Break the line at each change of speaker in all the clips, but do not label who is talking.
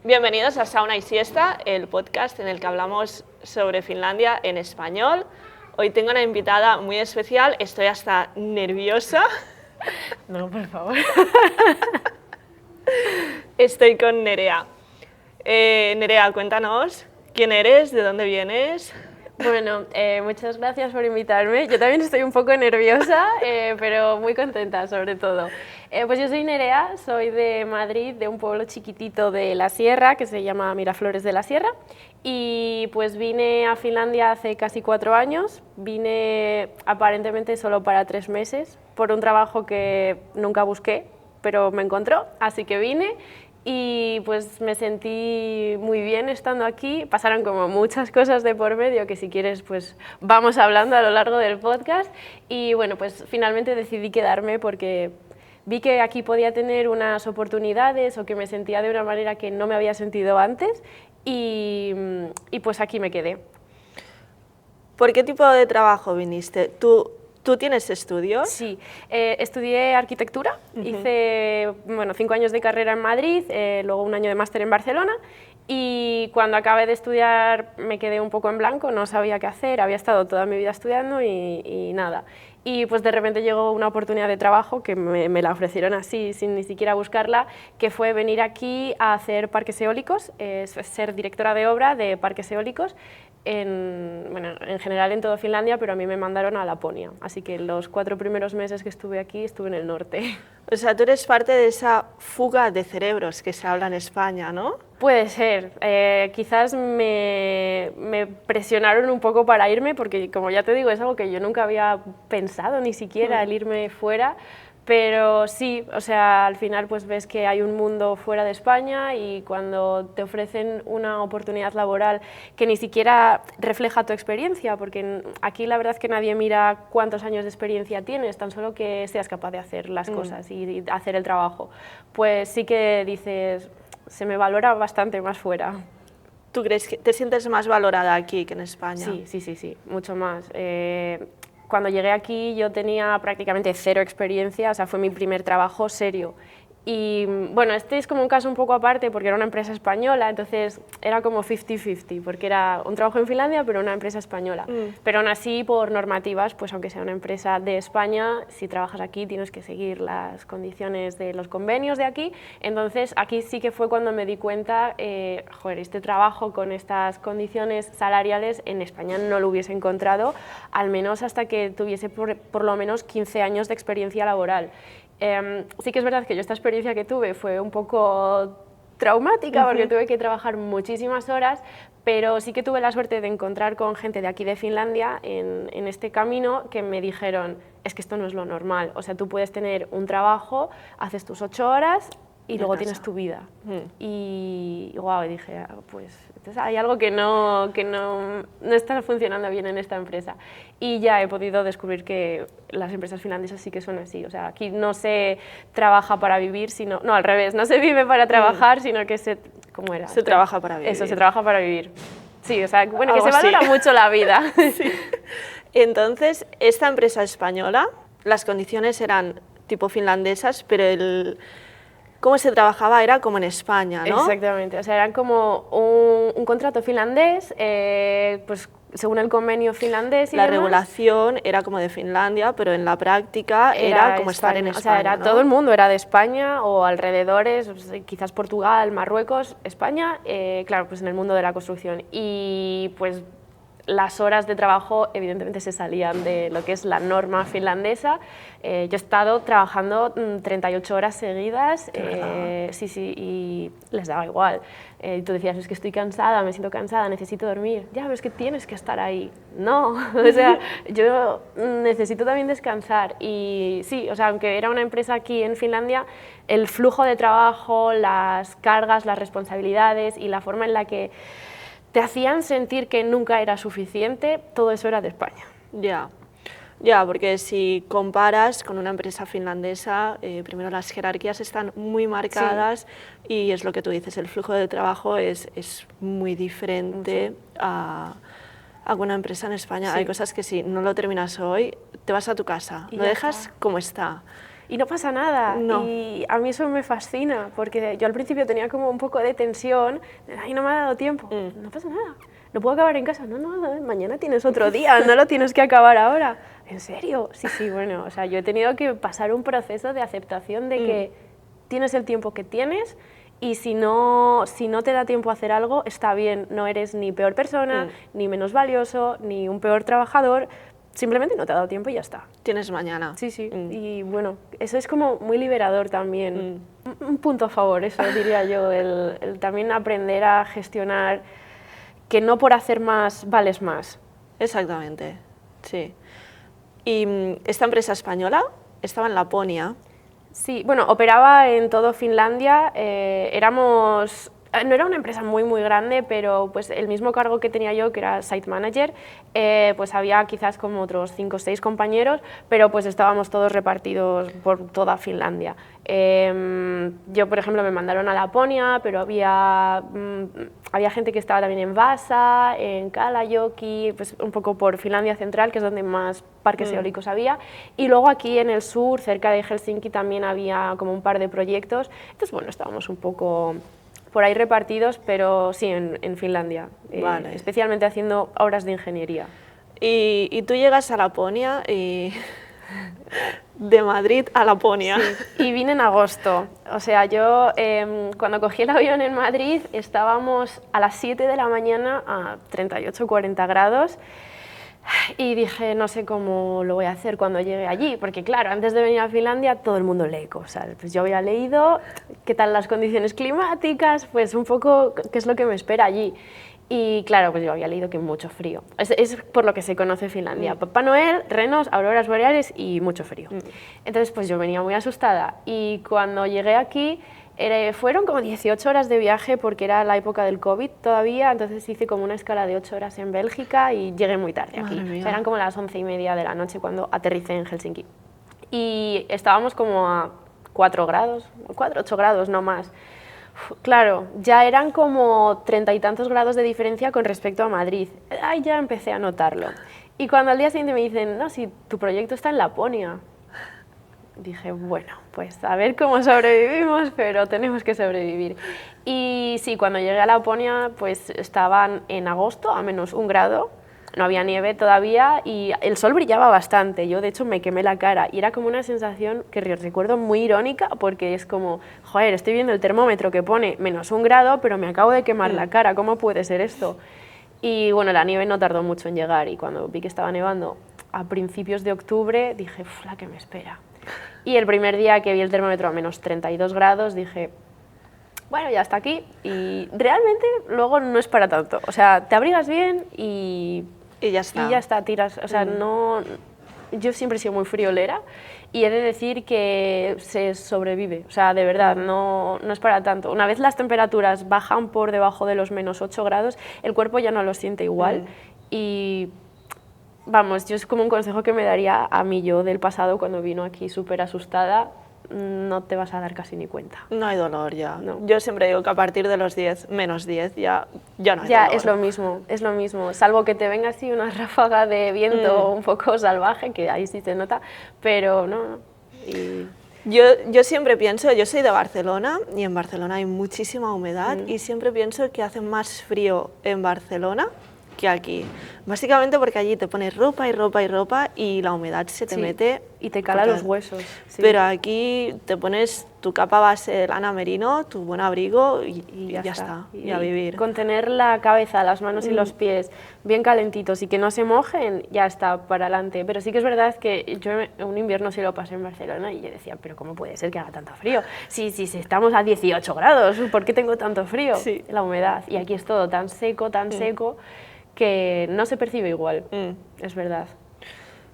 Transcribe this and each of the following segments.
Bienvenidos a Sauna y Siesta, el podcast en el que hablamos sobre Finlandia en español. Hoy tengo una invitada muy especial, estoy hasta nerviosa.
No, por favor.
Estoy con Nerea. Nerea, cuéntanos quién eres, de dónde vienes.
Bueno, muchas gracias por invitarme. Yo también estoy un poco nerviosa, pero muy contenta sobre todo. Pues yo soy Nerea, soy de Madrid, de un pueblo chiquitito de la Sierra que se llama Miraflores de la Sierra, y pues vine a Finlandia hace casi 4 años. Vine aparentemente solo para 3 meses por un trabajo que nunca busqué, pero me encontró, así que vine. Y pues me sentí muy bien estando aquí. Pasaron como muchas cosas de por medio que si quieres pues vamos hablando a lo largo del podcast. Y bueno, pues finalmente decidí quedarme porque vi que aquí podía tener unas oportunidades o que me sentía de una manera que no me había sentido antes y pues aquí me quedé.
¿Por qué tipo de trabajo viniste? ¿Tú tienes estudios?
Sí, estudié arquitectura, hice 5 años de carrera en Madrid, luego 1 año de máster en Barcelona, y cuando acabé de estudiar me quedé un poco en blanco, no sabía qué hacer, había estado toda mi vida estudiando y nada. Y pues de repente llegó una oportunidad de trabajo que me la ofrecieron así, sin ni siquiera buscarla, que fue venir aquí a hacer parques eólicos, ser directora de obra de parques eólicos, en general en toda Finlandia, pero a mí me mandaron a Laponia, así que los 4 primeros meses que estuve aquí estuve en el norte.
O sea, tú eres parte de esa fuga de cerebros que se habla en España, ¿no?
Puede ser, quizás me presionaron un poco para irme, porque como ya te digo, es algo que yo nunca había pensado ni siquiera, el irme fuera. Pero sí, o sea, al final pues ves que hay un mundo fuera de España y cuando te ofrecen una oportunidad laboral que ni siquiera refleja tu experiencia, porque aquí la verdad es que nadie mira cuántos años de experiencia tienes, tan solo que seas capaz de hacer las cosas y hacer el trabajo, pues sí que dices, se me valora bastante más fuera.
¿Tú crees que te sientes más valorada aquí que en España?
Sí, mucho más. Cuando llegué aquí yo tenía prácticamente 0 experiencia, o sea, fue mi primer trabajo serio. Y bueno, este es como un caso un poco aparte porque era una empresa española, entonces era como 50-50, porque era un trabajo en Finlandia pero una empresa española. Pero aún así, por normativas, pues aunque sea una empresa de España, si trabajas aquí tienes que seguir las condiciones de los convenios de aquí. Entonces aquí sí que fue cuando me di cuenta, joder, este trabajo con estas condiciones salariales en España no lo hubiese encontrado, al menos hasta que tuviese por lo menos 15 años de experiencia laboral. Sí que es verdad que yo esta experiencia que tuve fue un poco traumática porque tuve que trabajar muchísimas horas, pero sí que tuve la suerte de encontrar con gente de aquí de Finlandia en este camino que me dijeron, es que esto no es lo normal, o sea, tú puedes tener un trabajo, haces tus 8 horas y luego tienes tu vida. Y wow, dije, pues entonces hay algo que no está funcionando bien en esta empresa. Y ya he podido descubrir que las empresas finlandesas sí que son así. O sea, aquí no se trabaja para vivir, sino... No, al revés, no se vive para trabajar, sino que se... ¿Cómo era?
Se trabaja para vivir.
Eso, se trabaja para vivir. Sí, o sea, bueno,
algo
que se valora mucho la vida.
Sí. Entonces, esta empresa española, las condiciones eran tipo finlandesas, pero cómo se trabajaba era como en España, ¿no?
Exactamente, o sea, era como un contrato finlandés, pues según el convenio finlandés y
la
demás,
regulación era como de Finlandia, pero en la práctica era como estar en España,
o sea, era
¿no?
todo el mundo, era de España o alrededores, quizás Portugal, Marruecos, España, claro, pues en el mundo de la construcción. Y pues las horas de trabajo evidentemente se salían de lo que es la norma finlandesa. Yo he estado trabajando 38 horas seguidas, sí, y les daba igual. Tú decías, es que estoy cansada, me siento cansada, necesito dormir. Ya, pero es que tienes que estar ahí. No, o sea, yo necesito también descansar. Y sí, o sea, aunque era una empresa aquí en Finlandia, el flujo de trabajo, las cargas, las responsabilidades y la forma en la que te hacían sentir que nunca era suficiente, todo eso era de España.
Ya, porque si comparas con una empresa finlandesa, primero las jerarquías están muy marcadas y es lo que tú dices, el flujo de trabajo es muy diferente a una empresa en España. Hay cosas que si no lo terminas hoy, te vas a tu casa, lo dejas como está.
y no pasa nada.
No.
Y a mí eso me fascina, porque yo al principio tenía como un poco de tensión, ay, no me ha dado tiempo, no pasa nada. ¿Lo puedo acabar en casa? No, mañana tienes otro día, no lo tienes que acabar ahora. ¿En serio? Sí, bueno, o sea, yo he tenido que pasar un proceso de aceptación de que tienes el tiempo que tienes y si no te da tiempo a hacer algo, está bien, no eres ni peor persona, ni menos valioso, ni un peor trabajador, simplemente no te ha dado tiempo y ya está.
Tienes mañana.
Sí, y bueno, eso es como muy liberador también. Un punto a favor, eso diría yo, el también aprender a gestionar que no por hacer más vales más.
Exactamente, sí. ¿Y esta empresa española estaba en Laponia?
Sí, bueno, operaba en todo Finlandia, no era una empresa muy grande, pero pues el mismo cargo que tenía yo, que era Site Manager, pues había quizás como otros 5 o 6 compañeros, pero pues estábamos todos repartidos por toda Finlandia. Yo, por ejemplo, me mandaron a Laponia, pero había gente que estaba también en Vaasa, en Kalajoki, pues un poco por Finlandia Central, que es donde más parques eólicos había, y luego aquí en el sur, cerca de Helsinki, también había como un par de proyectos. Entonces, bueno, estábamos un poco por ahí repartidos, pero sí, en Finlandia,
Vale.
especialmente haciendo obras de ingeniería.
Y tú llegas a Laponia y... de Madrid a Laponia.
Sí, y vine en agosto. O sea, yo cuando cogí el avión en Madrid estábamos a las 7 de la mañana a 38 o 40 grados y dije, no sé cómo lo voy a hacer cuando llegue allí, porque claro, antes de venir a Finlandia todo el mundo lee cosas. Pues yo había leído qué tal las condiciones climáticas, pues un poco qué es lo que me espera allí. Y claro, pues yo había leído que mucho frío. Es por lo que se conoce Finlandia. Papá Noel, renos, auroras boreales y mucho frío. Entonces pues yo venía muy asustada y cuando llegué aquí fueron como 18 horas de viaje porque era la época del COVID todavía, entonces hice como una escala de 8 horas en Bélgica y llegué muy tarde aquí. O sea, eran como las 11:30 de la noche cuando aterricé en Helsinki. Y estábamos como a 4 grados, 8 grados, no más. Claro, ya eran como 30 y tantos grados de diferencia con respecto a Madrid. Ahí ya empecé a notarlo. Y cuando al día siguiente me dicen, no, si tu proyecto está en Laponia, dije, bueno, pues a ver cómo sobrevivimos, pero tenemos que sobrevivir. Y sí, cuando llegué a Laponia, pues estaban en agosto a -1 grado, no había nieve todavía y el sol brillaba bastante. Yo, de hecho, me quemé la cara y era como una sensación que recuerdo muy irónica porque es como, joder, estoy viendo el termómetro que pone -1 grado, pero me acabo de quemar la cara, ¿cómo puede ser esto? Y bueno, la nieve no tardó mucho en llegar y cuando vi que estaba nevando a principios de octubre, dije, la que me espera. Y el primer día que vi el termómetro a -32 grados, dije, bueno, ya está aquí. Y realmente luego no es para tanto. O sea, te abrigas bien y
ya está.
Y ya está, tiras. O sea, no... Yo siempre he sido muy friolera y he de decir que se sobrevive. O sea, de verdad, no es para tanto. Una vez las temperaturas bajan por debajo de los -8 grados, el cuerpo ya no lo siente igual. Y vamos, yo es como un consejo que me daría a mí yo del pasado cuando vino aquí súper asustada. No te vas a dar casi ni cuenta.
No hay dolor ya.
No.
Yo siempre digo que a partir de los -10 ya no hay
ya
dolor.
es lo mismo. Salvo que te venga así una ráfaga de viento un poco salvaje, que ahí sí se nota, pero no. Y...
Yo siempre pienso, yo soy de Barcelona y en Barcelona hay muchísima humedad y siempre pienso que hace más frío en Barcelona que aquí. Básicamente porque allí te pones ropa y ropa y ropa y la humedad se te mete...
Y te cala los huesos. Sí.
Pero aquí te pones tu capa base de lana merino, tu buen abrigo y ya está. Y a vivir.
Con tener la cabeza, las manos y los pies bien calentitos y que no se mojen, ya está, para adelante. Pero sí que es verdad que yo un invierno sí lo pasé en Barcelona y yo decía, pero ¿cómo puede ser que haga tanto frío? Si estamos a 18 grados, ¿por qué tengo tanto frío?
Sí.
La humedad. Y aquí es todo tan seco, que no se percibe igual, es verdad.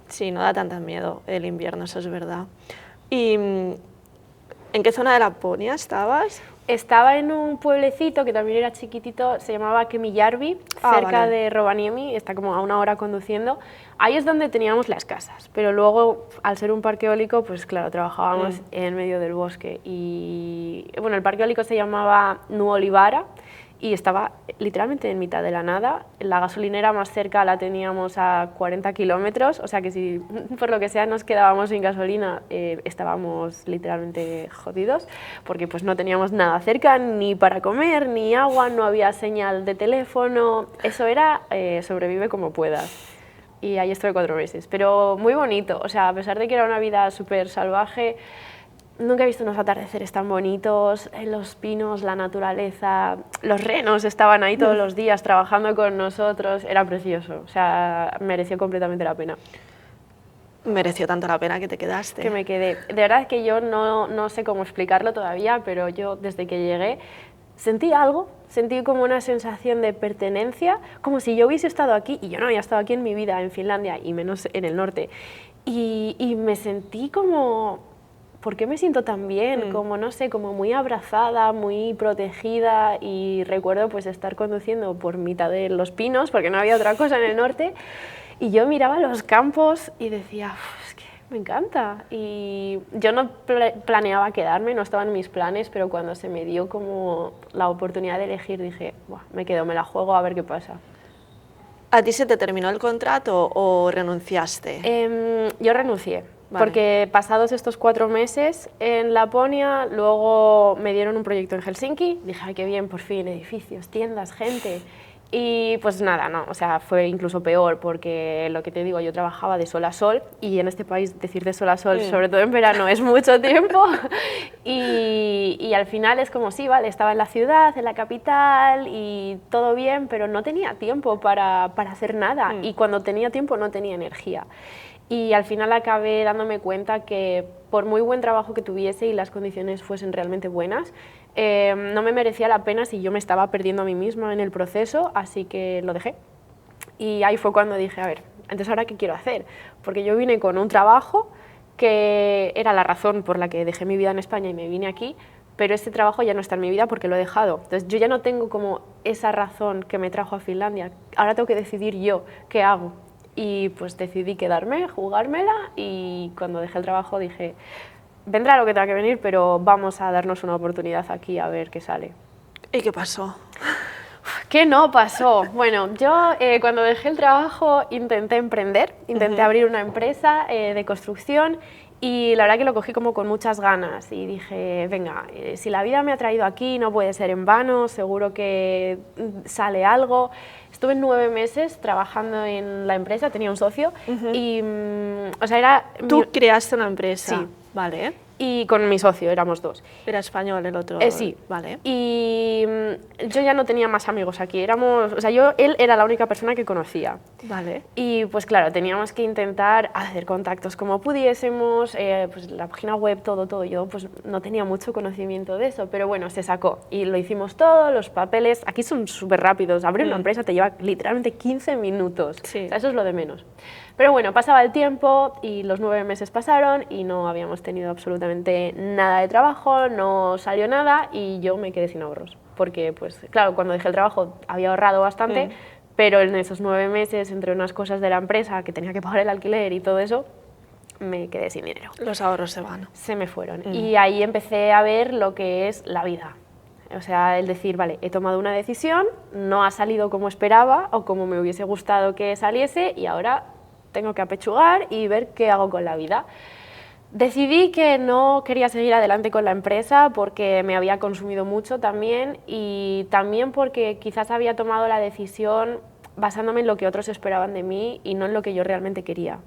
Sí, no da tanto miedo el invierno, eso es verdad. ¿Y en qué zona de Laponia estabas?
Estaba en un pueblecito que también era chiquitito, se llamaba Kemijärvi, cerca de Rovaniemi, está como a 1 hora conduciendo. Ahí es donde teníamos las casas, pero luego, al ser un parque eólico, pues claro, trabajábamos en medio del bosque. Y bueno, el parque eólico se llamaba Nuolivara y estaba literalmente en mitad de la nada. La gasolinera más cerca la teníamos a 40 kilómetros, o sea que si por lo que sea nos quedábamos sin gasolina, estábamos literalmente jodidos, porque pues no teníamos nada cerca, ni para comer, ni agua, no había señal de teléfono, eso era sobrevive como puedas. Y ahí estuve 4 meses, pero muy bonito, o sea, a pesar de que era una vida súper salvaje, nunca he visto unos atardeceres tan bonitos, los pinos, la naturaleza, los renos estaban ahí todos los días trabajando con nosotros, era precioso, o sea, mereció completamente la pena.
Mereció tanto la pena que te quedaste.
Que me quedé. De verdad que yo no sé cómo explicarlo todavía, pero yo desde que llegué sentí algo, sentí como una sensación de pertenencia, como si yo hubiese estado aquí, y yo no había estado aquí en mi vida, en Finlandia, y menos en el norte, y me sentí como... ¿Por qué me siento tan bien? Como, no sé, como muy abrazada, muy protegida, y recuerdo pues estar conduciendo por mitad de los pinos, porque no había otra cosa en el norte, y yo miraba los campos y decía, es que me encanta. Y yo no planeaba quedarme, no estaba en mis planes, pero cuando se me dio como la oportunidad de elegir, dije, buah, me quedo, me la juego a ver qué pasa.
¿A ti se te terminó el contrato o renunciaste?
Yo renuncié. Vale. Porque pasados estos 4 meses en Laponia, luego me dieron un proyecto en Helsinki, dije, ay, qué bien, por fin, edificios, tiendas, gente, y pues nada, no, o sea, fue incluso peor, porque lo que te digo, yo trabajaba de sol a sol, y en este país decir de sol a sol, sobre todo en verano, es mucho tiempo, y al final es como, sí, vale, estaba en la ciudad, en la capital, y todo bien, pero no tenía tiempo para hacer nada, y cuando tenía tiempo no tenía energía. Y al final acabé dándome cuenta que por muy buen trabajo que tuviese y las condiciones fuesen realmente buenas, no me merecía la pena si yo me estaba perdiendo a mí misma en el proceso, así que lo dejé. Y ahí fue cuando dije, a ver, entonces ¿ahora qué quiero hacer? Porque yo vine con un trabajo que era la razón por la que dejé mi vida en España y me vine aquí, pero este trabajo ya no está en mi vida porque lo he dejado. Entonces yo ya no tengo como esa razón que me trajo a Finlandia, ahora tengo que decidir yo qué hago. Y pues decidí quedarme, jugármela, y cuando dejé el trabajo dije, vendrá lo que tenga que venir, pero vamos a darnos una oportunidad aquí a ver qué sale.
¿Y qué pasó?
¿Qué no pasó? Bueno, yo cuando dejé el trabajo intenté emprender, intenté abrir una empresa de construcción, y la verdad que lo cogí como con muchas ganas y dije, venga, si la vida me ha traído aquí no puede ser en vano, seguro que sale algo. Estuve 9 meses trabajando en la empresa, tenía un socio y, o sea, era...
¿Tú creaste una empresa?
Sí.
Vale.
Y con mi socio, éramos 2.
¿Era español el otro?
Sí.
Vale.
Y yo ya no tenía más amigos aquí, éramos... O sea, él era la única persona que conocía.
Vale.
Y pues claro, teníamos que intentar hacer contactos como pudiésemos, pues la página web, todo. Yo pues no tenía mucho conocimiento de eso, pero bueno, se sacó. Y lo hicimos todo, los papeles... Aquí son súper rápidos, abrir una empresa te lleva literalmente 15 minutos.
Sí.
O sea, eso es lo de menos. Pero bueno, pasaba el tiempo y los 9 meses pasaron y no habíamos tenido absolutamente nada de trabajo, no salió nada y yo me quedé sin ahorros. Porque, pues claro, cuando dejé el trabajo había ahorrado bastante, pero en esos 9 meses, entre unas cosas de la empresa, que tenía que pagar el alquiler y todo eso, me quedé sin dinero.
Los ahorros se van.
Se me fueron. Y ahí empecé a ver lo que es la vida. O sea, el decir, vale, he tomado una decisión, no ha salido como esperaba o como me hubiese gustado que saliese y ahora tengo que apechugar y ver qué hago con la vida. Decidí que no quería seguir adelante con la empresa porque me había consumido mucho también y también porque quizás había tomado la decisión basándome en lo que otros esperaban de mí y no en lo que yo realmente quería.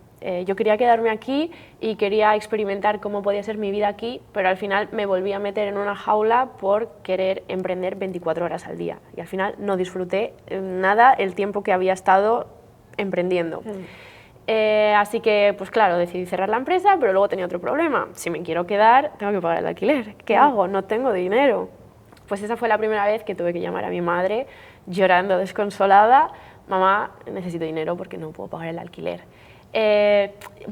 Yo quería quedarme aquí y quería experimentar cómo podía ser mi vida aquí, pero al final me volví a meter en una jaula por querer emprender 24 horas al día y al final no disfruté nada el tiempo que había estado emprendiendo. Así que, pues claro, decidí cerrar la empresa, pero luego tenía otro problema. Si me quiero quedar, tengo que pagar el alquiler. ¿Qué hago? No tengo dinero. Pues esa fue la primera vez que tuve que llamar a mi madre, llorando, desconsolada. Mamá, necesito dinero porque no puedo pagar el alquiler.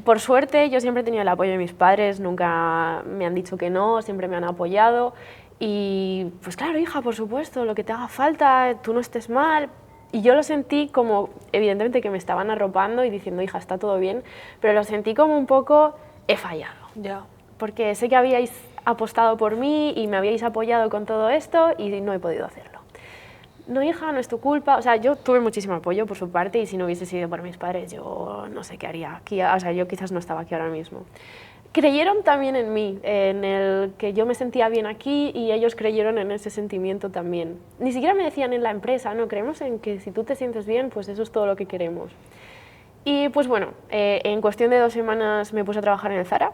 Por suerte, yo siempre he tenido el apoyo de mis padres, nunca me han dicho que no, siempre me han apoyado. Y pues claro, hija, por supuesto, lo que te haga falta, tú no estés mal. Y yo lo sentí como, evidentemente, que me estaban arropando y diciendo, hija, está todo bien, pero lo sentí como un poco, he fallado.
Ya.
Porque sé que habíais apostado por mí y me habíais apoyado con todo esto y no he podido hacerlo. no hija, no es tu culpa. O sea, yo tuve muchísimo apoyo por su parte y si no hubiese sido por mis padres, yo no sé qué haría aquí. O sea, yo quizás no estaba aquí ahora mismo. Creyeron también en mí, en el que yo me sentía bien aquí y ellos creyeron en ese sentimiento también. Ni siquiera me decían en la empresa, no, creemos en que si tú te sientes bien, pues eso es todo lo que queremos. Y pues bueno, en cuestión de 2 semanas me puse a trabajar en el Zara,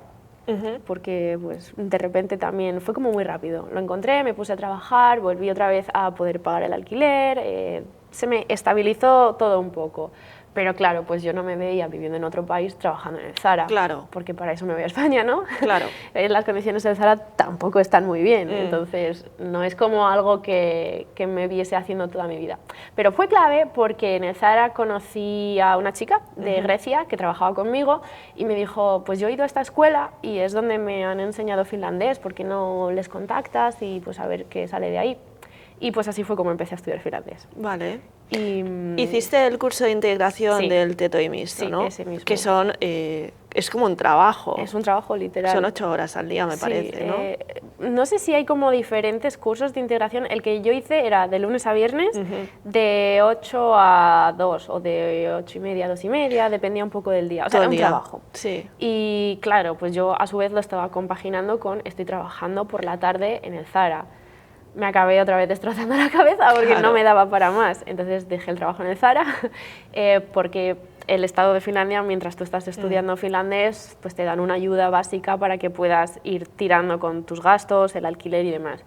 porque pues de repente también fue como muy rápido. Lo encontré, me puse a trabajar, volví otra vez a poder pagar el alquiler, se me estabilizó todo un poco. Pero claro, pues yo no me veía viviendo en otro país trabajando en el Zara.
Claro.
Porque para eso me voy a España, ¿no?
Claro.
Las condiciones del Zara tampoco están muy bien, entonces no es como algo que me viese haciendo toda mi vida. Pero fue clave porque en el Zara conocí a una chica de Grecia que trabajaba conmigo y me dijo, pues yo he ido a esta escuela y es donde me han enseñado finlandés, ¿por qué no les contactas y pues a ver qué sale de ahí? Y pues así fue como empecé a estudiar finlandés.
Vale.
Y,
hiciste el curso de integración
sí,
del Teto y Mixto,
sí,
¿no?
ese mismo.
Que son, es como un trabajo.
Es un trabajo literal.
Son 8 horas al día, me parece, ¿no?
No sé si hay como diferentes cursos de integración. El que yo hice era de lunes a viernes, de 8 a 2, o de 8 y media a 2 y media, dependía un poco del día. O sea, era un trabajo.
Sí.
Y claro, pues yo a su vez lo estaba compaginando con estoy trabajando por la tarde en el Zara. Me acabé otra vez destrozando la cabeza porque no me daba para más. Entonces dejé el trabajo en el Zara porque el Estado de Finlandia, mientras tú estás estudiando finlandés, pues te dan una ayuda básica para que puedas ir tirando con tus gastos, el alquiler y demás.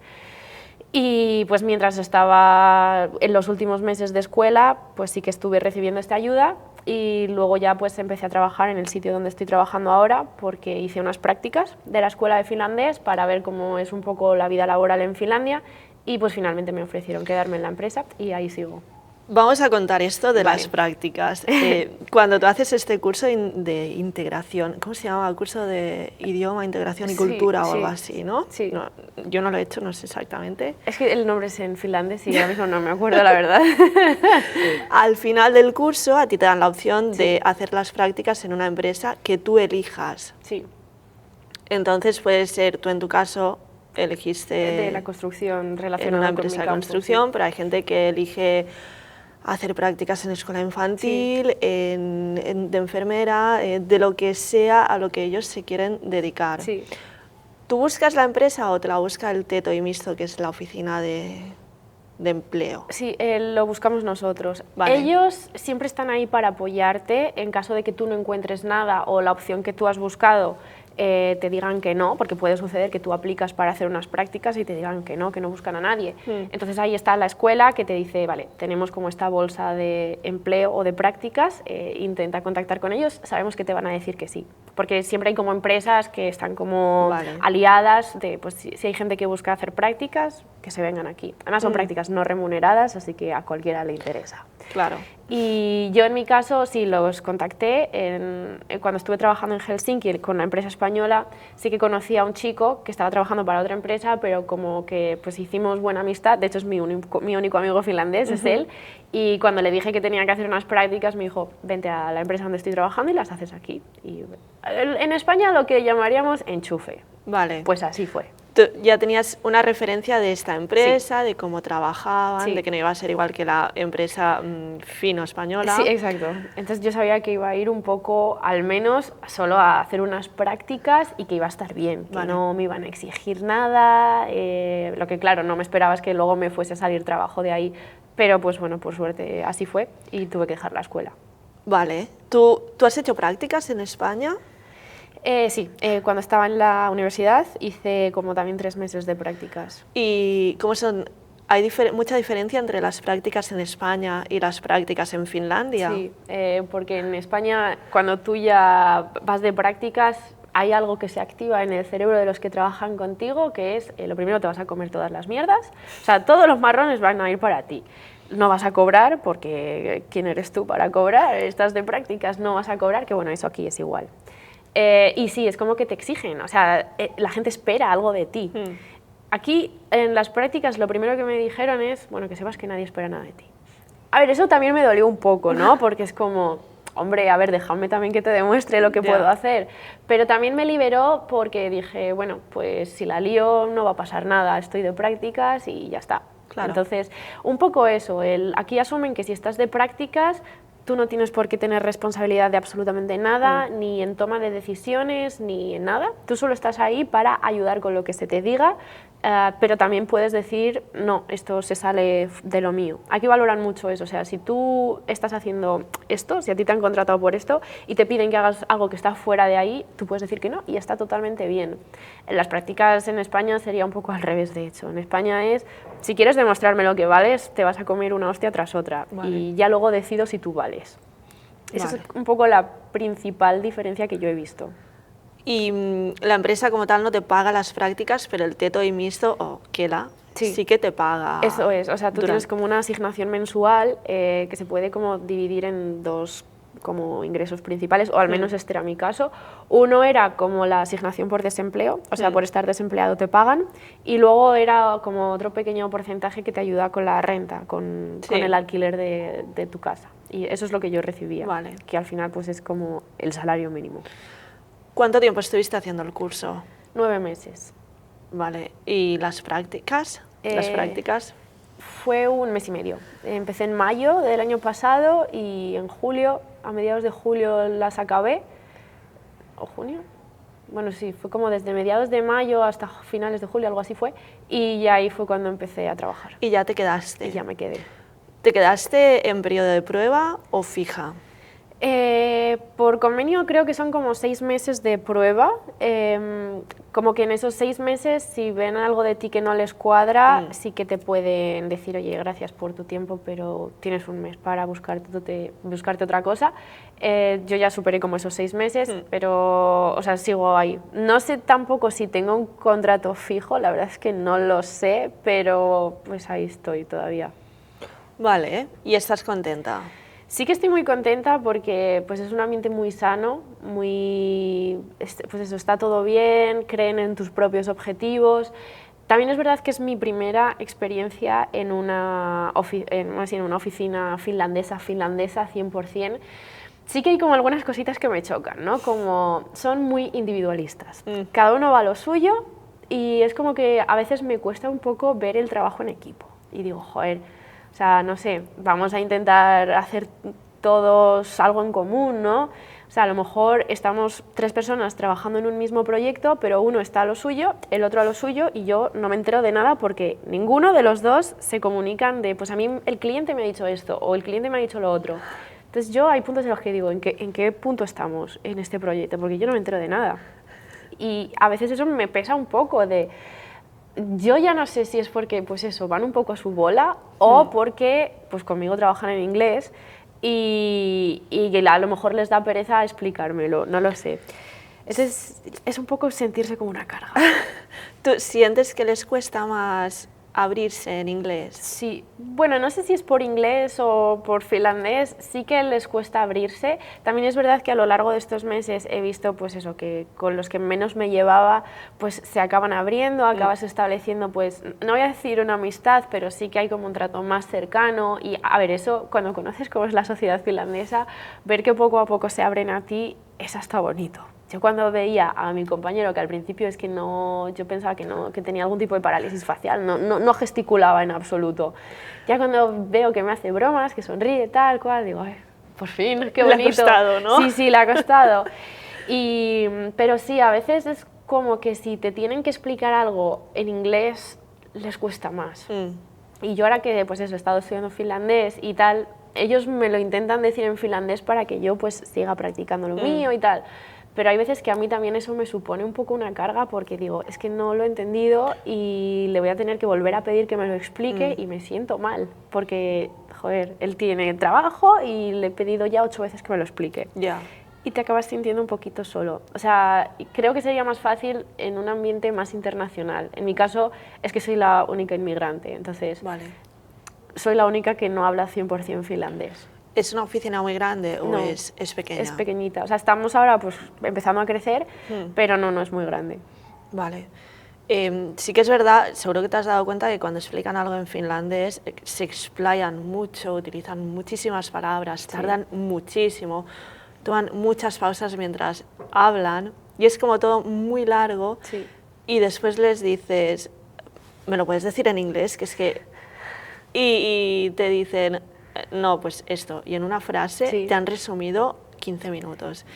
Y pues mientras estaba en los últimos meses de escuela, pues sí que estuve recibiendo esta ayuda y luego ya pues empecé a trabajar en el sitio donde estoy trabajando ahora porque hice unas prácticas de la escuela de finlandés para ver cómo es un poco la vida laboral en Finlandia y pues finalmente me ofrecieron quedarme en la empresa y ahí sigo.
Vamos a contar esto de las prácticas. Cuando tú haces este curso de integración, ¿cómo se llama? Curso de idioma, integración y cultura o algo así, ¿no?
Sí.
No, yo no lo he hecho, no sé exactamente.
Es que el nombre es en finlandés y ahora mismo no me acuerdo, la verdad.
Al final del curso a ti te dan la opción de hacer las prácticas en una empresa que tú elijas.
Sí.
Entonces puede ser, tú en tu caso elegiste...
De la construcción relacionada
en una
con
empresa
mi
de
campo,
construcción, pero hay gente que elige hacer prácticas en escuela infantil, de enfermera, de lo que sea a lo que ellos se quieren dedicar.
Sí.
¿Tú buscas la empresa o te la busca el Teto y Mixto, que es la oficina de empleo?
Sí, lo buscamos nosotros.
Vale.
Ellos siempre están ahí para apoyarte en caso de que tú no encuentres nada o la opción que tú has buscado te digan que no, porque puede suceder que tú aplicas para hacer unas prácticas y te digan que no buscan a nadie. Entonces ahí está la escuela que te dice, vale, tenemos como esta bolsa de empleo o de prácticas, intenta contactar con ellos, sabemos que te van a decir que sí. Porque siempre hay como empresas que están como aliadas, de, pues si hay gente que busca hacer prácticas, que se vengan aquí. Además son prácticas no remuneradas, así que a cualquiera le interesa.
Claro.
Y yo en mi caso sí los contacté, cuando estuve trabajando en Helsinki con una empresa española, sí que conocí a un chico que estaba trabajando para otra empresa, pero como que pues hicimos buena amistad, de hecho es mi único amigo finlandés, es él, y cuando le dije que tenía que hacer unas prácticas me dijo, vente a la empresa donde estoy trabajando y las haces aquí. Y en España lo que llamaríamos enchufe.
Vale.
Pues así fue.
Tú ya tenías una referencia de esta empresa, de cómo trabajaban, de que no iba a ser igual que la empresa fino-española.
Sí, exacto. Entonces yo sabía que iba a ir un poco, al menos, solo a hacer unas prácticas y que iba a estar bien, que no me iban a exigir nada, lo que claro, no me esperaba es que luego me fuese a salir trabajo de ahí, pero pues bueno, por suerte así fue y tuve que dejar la escuela.
Vale. ¿Tú has hecho prácticas en España?
Sí, cuando estaba en la universidad hice como también 3 meses de prácticas.
¿Y cómo son? ¿Hay mucha diferencia entre las prácticas en España y las prácticas en Finlandia?
Sí, porque en España cuando tú ya vas de prácticas hay algo que se activa en el cerebro de los que trabajan contigo, que es, lo primero te vas a comer todas las mierdas, o sea, todos los marrones van a ir para ti. No vas a cobrar porque ¿quién eres tú para cobrar? Estás de prácticas, no vas a cobrar, que bueno, eso aquí es igual. Y sí, es como que te exigen, o sea, la gente espera algo de ti. Aquí, en las prácticas, lo primero que me dijeron es, bueno, que sepas que nadie espera nada de ti. A ver, eso también me dolió un poco, ¿no? Porque es como, hombre, a ver, déjame también que te demuestre lo que puedo hacer. Pero también me liberó porque dije, bueno, pues si la lío no va a pasar nada, estoy de prácticas y ya está.
Claro.
Entonces, un poco eso, aquí asumen que si estás de prácticas, tú no tienes por qué tener responsabilidad de absolutamente nada, ni en toma de decisiones, ni en nada. Tú solo estás ahí para ayudar con lo que se te diga, pero también puedes decir, no, esto se sale de lo mío. Aquí valoran mucho eso, o sea, si tú estás haciendo esto, si a ti te han contratado por esto y te piden que hagas algo que está fuera de ahí, tú puedes decir que no y está totalmente bien. En las prácticas en España sería un poco al revés, de hecho. En España es, si quieres demostrarme lo que vales, te vas a comer una hostia tras otra y ya luego decido si tú vales. Esa es un poco la principal diferencia que yo he visto.
Y la empresa como tal no te paga las prácticas, pero el Teto y Mixto, o Kela, sí que te paga.
Eso es, o sea, tú tienes como una asignación mensual que se puede como dividir en dos como ingresos principales, o al menos este era mi caso. Uno era como la asignación por desempleo, o sea, por estar desempleado te pagan, y luego era como otro pequeño porcentaje que te ayuda con la renta, con el alquiler de tu casa. Y eso es lo que yo recibía, que al final pues es como el salario mínimo.
¿Cuánto tiempo estuviste haciendo el curso?
9 meses.
Vale, ¿y las prácticas? ¿Las prácticas?
Fue 1 mes y medio. Empecé en mayo del año pasado y en julio, a mediados de julio las acabé. ¿O junio? Bueno, sí, fue como desde mediados de mayo hasta finales de julio, algo así fue. Y ya ahí fue cuando empecé a trabajar.
¿Y ya te quedaste?
Y ya me quedé.
¿Te quedaste en periodo de prueba o fija?
Por convenio creo que son como 6 meses de prueba, como que en esos 6 meses si ven algo de ti que no les cuadra, sí que te pueden decir, oye, gracias por tu tiempo, pero tienes 1 mes para buscarte otra cosa. Yo ya superé como esos 6 meses, pero o sea, sigo ahí. No sé tampoco si tengo un contrato fijo, la verdad es que no lo sé, pero pues ahí estoy todavía.
Vale, ¿y estás contenta?
Sí que estoy muy contenta porque pues es un ambiente muy sano, pues eso, está todo bien, creen en tus propios objetivos. También es verdad que es mi primera experiencia en una oficina finlandesa 100%. Sí que hay como algunas cositas que me chocan, ¿no? Como son muy individualistas. Cada uno va a lo suyo y es como que a veces me cuesta un poco ver el trabajo en equipo. Y digo, joder, o sea, no sé, vamos a intentar hacer todos algo en común, ¿no? O sea, a lo mejor estamos 3 personas trabajando en un mismo proyecto, pero uno está a lo suyo, el otro a lo suyo, y yo no me entero de nada porque ninguno de los dos se comunican de, pues a mí el cliente me ha dicho esto, o el cliente me ha dicho lo otro. Entonces yo hay puntos en los que digo, ¿en qué punto estamos en este proyecto? Porque yo no me entero de nada. Y a veces eso me pesa un poco de... Yo ya no sé si es porque pues eso, van un poco a su bola o porque pues conmigo trabajan en inglés y a lo mejor les da pereza explicármelo, no lo sé. Es un poco sentirse como una carga.
¿Tú sientes que les cuesta más abrirse en inglés?
Sí, bueno, no sé si es por inglés o por finlandés, sí que les cuesta abrirse. También es verdad que a lo largo de estos meses he visto pues eso, que con los que menos me llevaba pues se acaban abriendo, acabas estableciendo pues, no voy a decir una amistad, pero sí que hay como un trato más cercano y a ver, eso cuando conoces cómo es la sociedad finlandesa, ver que poco a poco se abren a ti es hasta bonito. Yo cuando veía a mi compañero, que al principio es que no, yo pensaba que tenía algún tipo de parálisis facial, no gesticulaba en absoluto. Ya cuando veo que me hace bromas, que sonríe, tal cual, digo, ay, por fin, qué bonito.
Le ha costado, ¿no?
Sí, le ha costado. Pero sí, a veces es como que si te tienen que explicar algo en inglés, les cuesta más. Y yo ahora que pues eso, he estado estudiando finlandés y tal, ellos me lo intentan decir en finlandés para que yo pues siga practicando lo mío y tal. Pero hay veces que a mí también eso me supone un poco una carga porque digo, es que no lo he entendido y le voy a tener que volver a pedir que me lo explique y me siento mal porque, joder, él tiene trabajo y le he pedido ya 8 veces que me lo explique.
Ya.
Y te acabas sintiendo un poquito solo. O sea, creo que sería más fácil en un ambiente más internacional. En mi caso es que soy la única inmigrante, entonces soy la única que no habla 100% finlandés.
¿Es una oficina muy grande o es pequeña?
Es pequeñita. O sea, estamos ahora pues empezando a crecer, pero no es muy grande.
Vale. Sí que es verdad, seguro que te has dado cuenta que cuando explican algo en finlandés se explayan mucho, utilizan muchísimas palabras, tardan muchísimo, toman muchas pausas mientras hablan y es como todo muy largo y después les dices, ¿me lo puedes decir en inglés? Que es que y te dicen, no, pues esto, y en una frase
Sí.
te han resumido 15 minutos.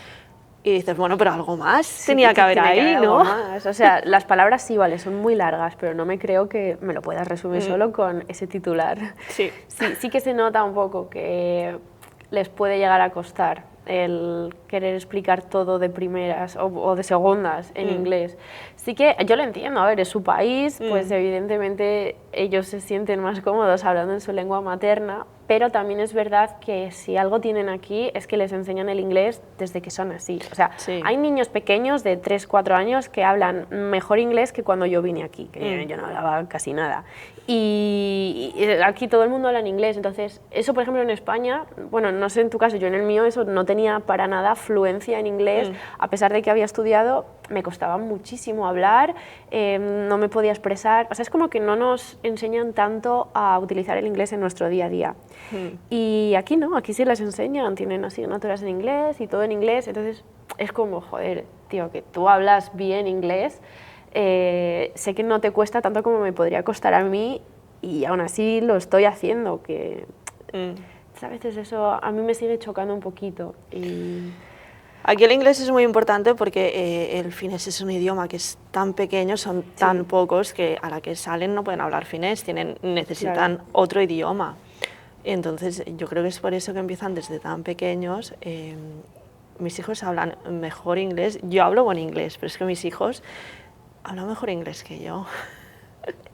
Y dices, bueno, pero algo más
Sí,
tenía que haber
tiene
ahí,
algo
¿no?
más. O sea, las palabras sí, vale, son muy largas, pero no me creo que me lo puedas resumir solo con ese titular.
Sí.
Sí que se nota un poco que les puede llegar a costar el querer explicar todo de primeras o de segundas en inglés. Sí que yo lo entiendo, a ver, es su país, pues evidentemente ellos se sienten más cómodos hablando en su lengua materna, pero también es verdad que si algo tienen aquí es que les enseñan el inglés desde que son así. O sea,
Sí.
hay niños pequeños de 3, 4 años que hablan mejor inglés que cuando yo vine aquí, que yo no hablaba casi nada. Y aquí todo el mundo habla en inglés, entonces eso, por ejemplo, en España, bueno, no sé en tu caso, yo en el mío eso no tenía para nada fluencia en inglés, a pesar de que había estudiado, me costaba muchísimo hablar, no me podía expresar, o sea, es como que no nos enseñan tanto a utilizar el inglés en nuestro día a día. Y aquí no, aquí sí les enseñan, tienen asignaturas en inglés y todo en inglés, entonces es como, joder, tío, que tú hablas bien inglés, sé que no te cuesta tanto como me podría costar a mí y aún así lo estoy haciendo, que a veces eso a mí me sigue chocando un poquito. Y...
Aquí el inglés es muy importante porque el finés es un idioma que es tan pequeño, son tan pocos que a la que salen no pueden hablar finés, necesitan otro idioma. Entonces yo creo que es por eso que empiezan desde tan pequeños. Mis hijos hablan mejor inglés, yo hablo buen inglés, pero es que mis hijos hablan mejor inglés que yo.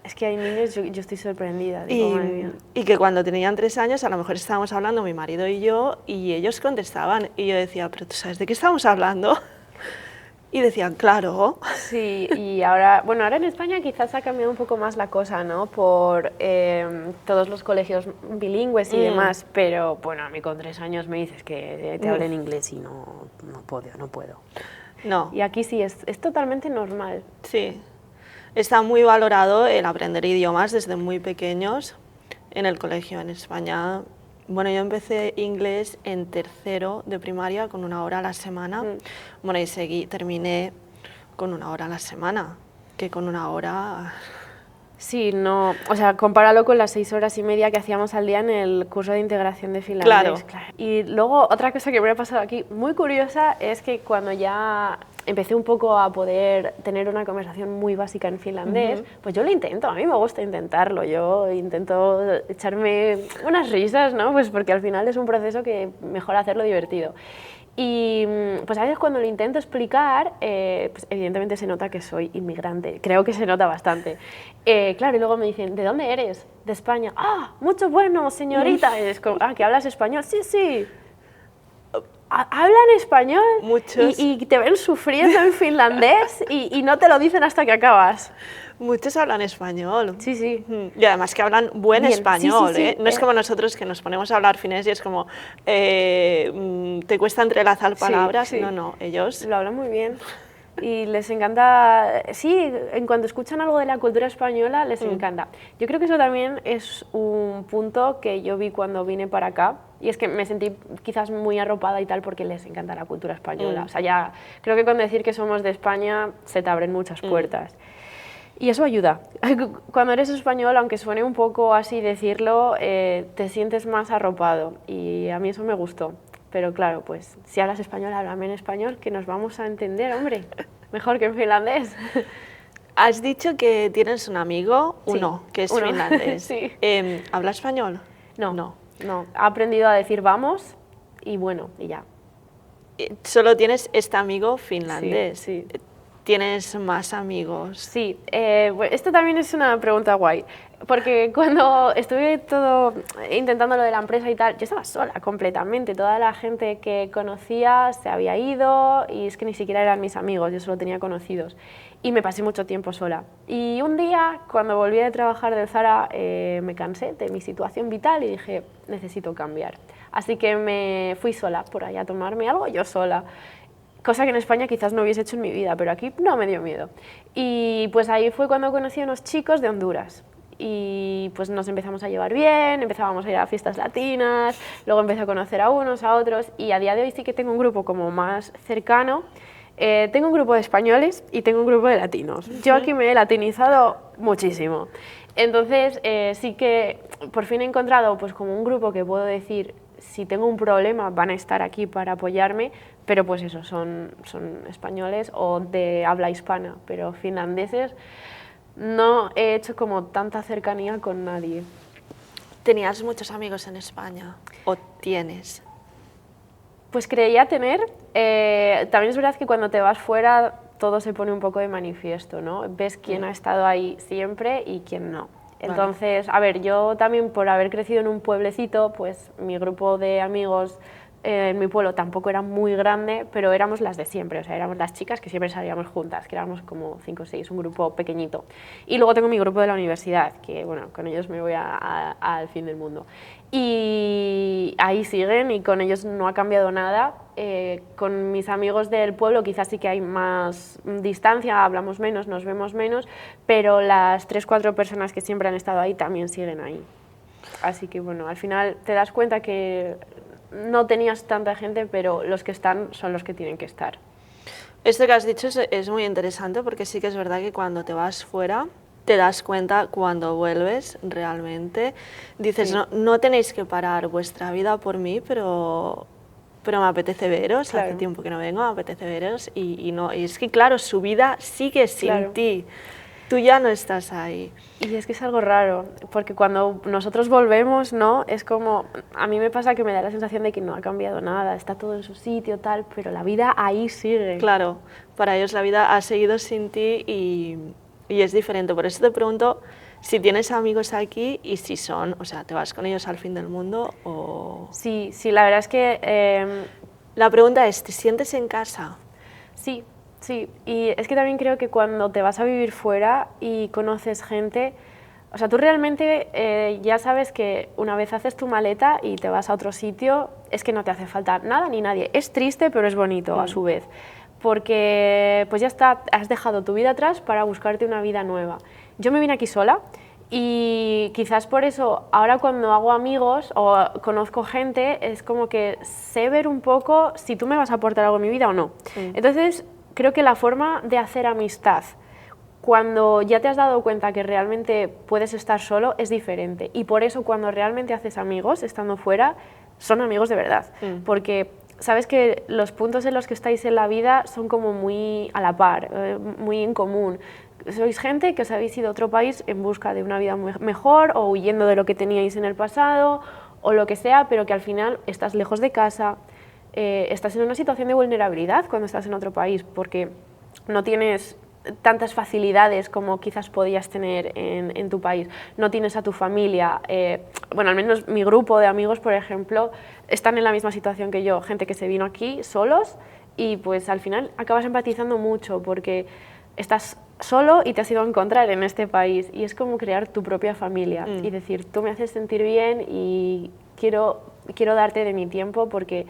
Es que hay niños, yo estoy sorprendida, digo, madre mía.
Y que cuando tenían 3 años a lo mejor estábamos hablando mi marido y yo y ellos contestaban y yo decía, pero ¿tú sabes de qué estamos hablando? Y decían, claro.
Sí, y ahora, bueno, ahora en España quizás ha cambiado un poco más la cosa, ¿no? Por todos los colegios bilingües y demás, pero bueno, a mí con 3 años me dices que te hablen inglés y no puedo.
No.
Y aquí sí, es totalmente normal.
Sí. Está muy valorado el aprender idiomas desde muy pequeños en el colegio en España. Bueno, yo empecé inglés en 3º de primaria con 1 hora a la semana. Bueno, y terminé con 1 hora a la semana, que con 1 hora...
Sí, no, o sea, compáralo con las 6 horas y media que hacíamos al día en el curso de integración de finlandés. Claro. Y luego otra cosa que me ha pasado aquí muy curiosa es que cuando ya empecé un poco a poder tener una conversación muy básica en finlandés, pues yo lo intento, a mí me gusta intentarlo, yo intento echarme unas risas, ¿no? Pues porque al final es un proceso que mejor hacerlo divertido. Y pues a veces cuando lo intento explicar, pues evidentemente se nota que soy inmigrante, creo que se nota bastante. Claro, y luego me dicen, ¿de dónde eres? De España. ¡Ah, mucho bueno, señorita! Y es como, ¿que hablas español? Sí, sí. ¿Hablan español?
Muchos.
Y te ven sufriendo en finlandés y no te lo dicen hasta que acabas.
Muchos hablan español.
Sí, sí.
Y además que hablan buen
Bien,
español,
sí, sí,
¿eh? No es como nosotros que nos ponemos a hablar finés y es como, te cuesta entrelazar palabras.
Sí, sí.
No, ellos...
Lo hablan muy bien. Y les encanta, sí, en cuanto escuchan algo de la cultura española, les encanta. Yo creo que eso también es un punto que yo vi cuando vine para acá, y es que me sentí quizás muy arropada y tal porque les encanta la cultura española. O sea, ya creo que con decir que somos de España se te abren muchas puertas. Y eso ayuda. Cuando eres español, aunque suene un poco así decirlo, te sientes más arropado, y a mí eso me gustó. Pero claro, pues si hablas español, háblame en español, que nos vamos a entender, hombre. Mejor que en finlandés.
Has dicho que tienes un amigo, que es finlandés.
Sí.
¿Habla español?
No. Ha aprendido a decir vamos y bueno, y ya.
Solo tienes este amigo finlandés.
Sí.
¿Tienes más amigos?
Sí, esto también es una pregunta guay, porque cuando estuve intentando lo de la empresa y tal, yo estaba sola completamente, toda la gente que conocía se había ido y es que ni siquiera eran mis amigos, yo solo tenía conocidos y me pasé mucho tiempo sola. Y un día, cuando volví de trabajar del Zara, me cansé de mi situación vital y dije, necesito cambiar. Así que me fui sola por ahí a tomarme algo yo sola. Cosa que en España quizás no hubiese hecho en mi vida, pero aquí no me dio miedo. Y pues ahí fue cuando conocí a unos chicos de Honduras. Y pues nos empezamos a llevar bien, empezábamos a ir a fiestas latinas, luego empecé a conocer a unos, a otros, y a día de hoy sí que tengo un grupo como más cercano. Tengo un grupo de españoles y tengo un grupo de latinos. Yo aquí me he latinizado muchísimo. Entonces sí que por fin he encontrado pues como un grupo que puedo decir, si tengo un problema van a estar aquí para apoyarme, pero pues eso, son españoles o de habla hispana, pero finlandeses no he hecho como tanta cercanía con nadie.
¿Tenías muchos amigos en España o tienes?
Pues creía tener, también es verdad que cuando te vas fuera todo se pone un poco de manifiesto, ¿no? Ves quién ha estado ahí siempre y quién no. Entonces, a ver, yo también por haber crecido en un pueblecito, pues mi grupo de amigos en mi pueblo tampoco era muy grande, pero éramos las de siempre, o sea, éramos las chicas que siempre salíamos juntas, que éramos como 5 o 6, un grupo pequeñito. Y luego tengo mi grupo de la universidad, que bueno, con ellos me voy al fin del mundo. Y ahí siguen y con ellos no ha cambiado nada. Con mis amigos del pueblo quizás sí que hay más distancia, hablamos menos, nos vemos menos, pero las 3 o 4 personas que siempre han estado ahí también siguen ahí. Así que bueno, al final te das cuenta que no tenías tanta gente, pero los que están son los que tienen que estar.
Esto que has dicho es muy interesante porque sí que es verdad que cuando te vas fuera te das cuenta cuando vuelves realmente. Dices,
Sí.
no tenéis que parar vuestra vida por mí, pero me apetece veros,
Claro.
hace tiempo que no vengo, me apetece veros y es que claro, su vida sigue sin
Claro.
ti, tú ya no estás ahí.
Y es que es algo raro, porque cuando nosotros volvemos, ¿no? Es como, a mí me pasa que me da la sensación de que no ha cambiado nada, está todo en su sitio, tal, pero la vida ahí sigue.
Claro, para ellos la vida ha seguido sin ti y es diferente. Por eso te pregunto si tienes amigos aquí y si son, o sea, ¿te vas con ellos al fin del mundo o...?
Sí, sí, la verdad es que...
La pregunta es, ¿te sientes en casa?
Sí, sí, y es que también creo que cuando te vas a vivir fuera y conoces gente, o sea, tú realmente ya sabes que una vez haces tu maleta y te vas a otro sitio, es que no te hace falta nada ni nadie. Es triste, pero es bonito a su vez, porque pues ya está, has dejado tu vida atrás para buscarte una vida nueva. Yo me vine aquí sola y quizás por eso ahora cuando hago amigos o conozco gente es como que sé ver un poco si tú me vas a aportar algo en mi vida o no. Entonces creo que la forma de hacer amistad cuando ya te has dado cuenta que realmente puedes estar solo es diferente y por eso cuando realmente haces amigos estando fuera son amigos de verdad, porque sabes que los puntos en los que estáis en la vida son como muy a la par, muy en común. Sois gente que os habéis ido a otro país en busca de una vida mejor o huyendo de lo que teníais en el pasado o lo que sea, pero que al final estás lejos de casa, estás en una situación de vulnerabilidad cuando estás en otro país porque no tienes tantas facilidades como quizás podías tener en tu país, no tienes a tu familia, bueno, al menos mi grupo de amigos, por ejemplo, están en la misma situación que yo, gente que se vino aquí solos y pues al final acabas empatizando mucho porque estás solo y te has ido a encontrar en este país y es como crear tu propia familia y decir, tú me haces sentir bien y quiero darte de mi tiempo porque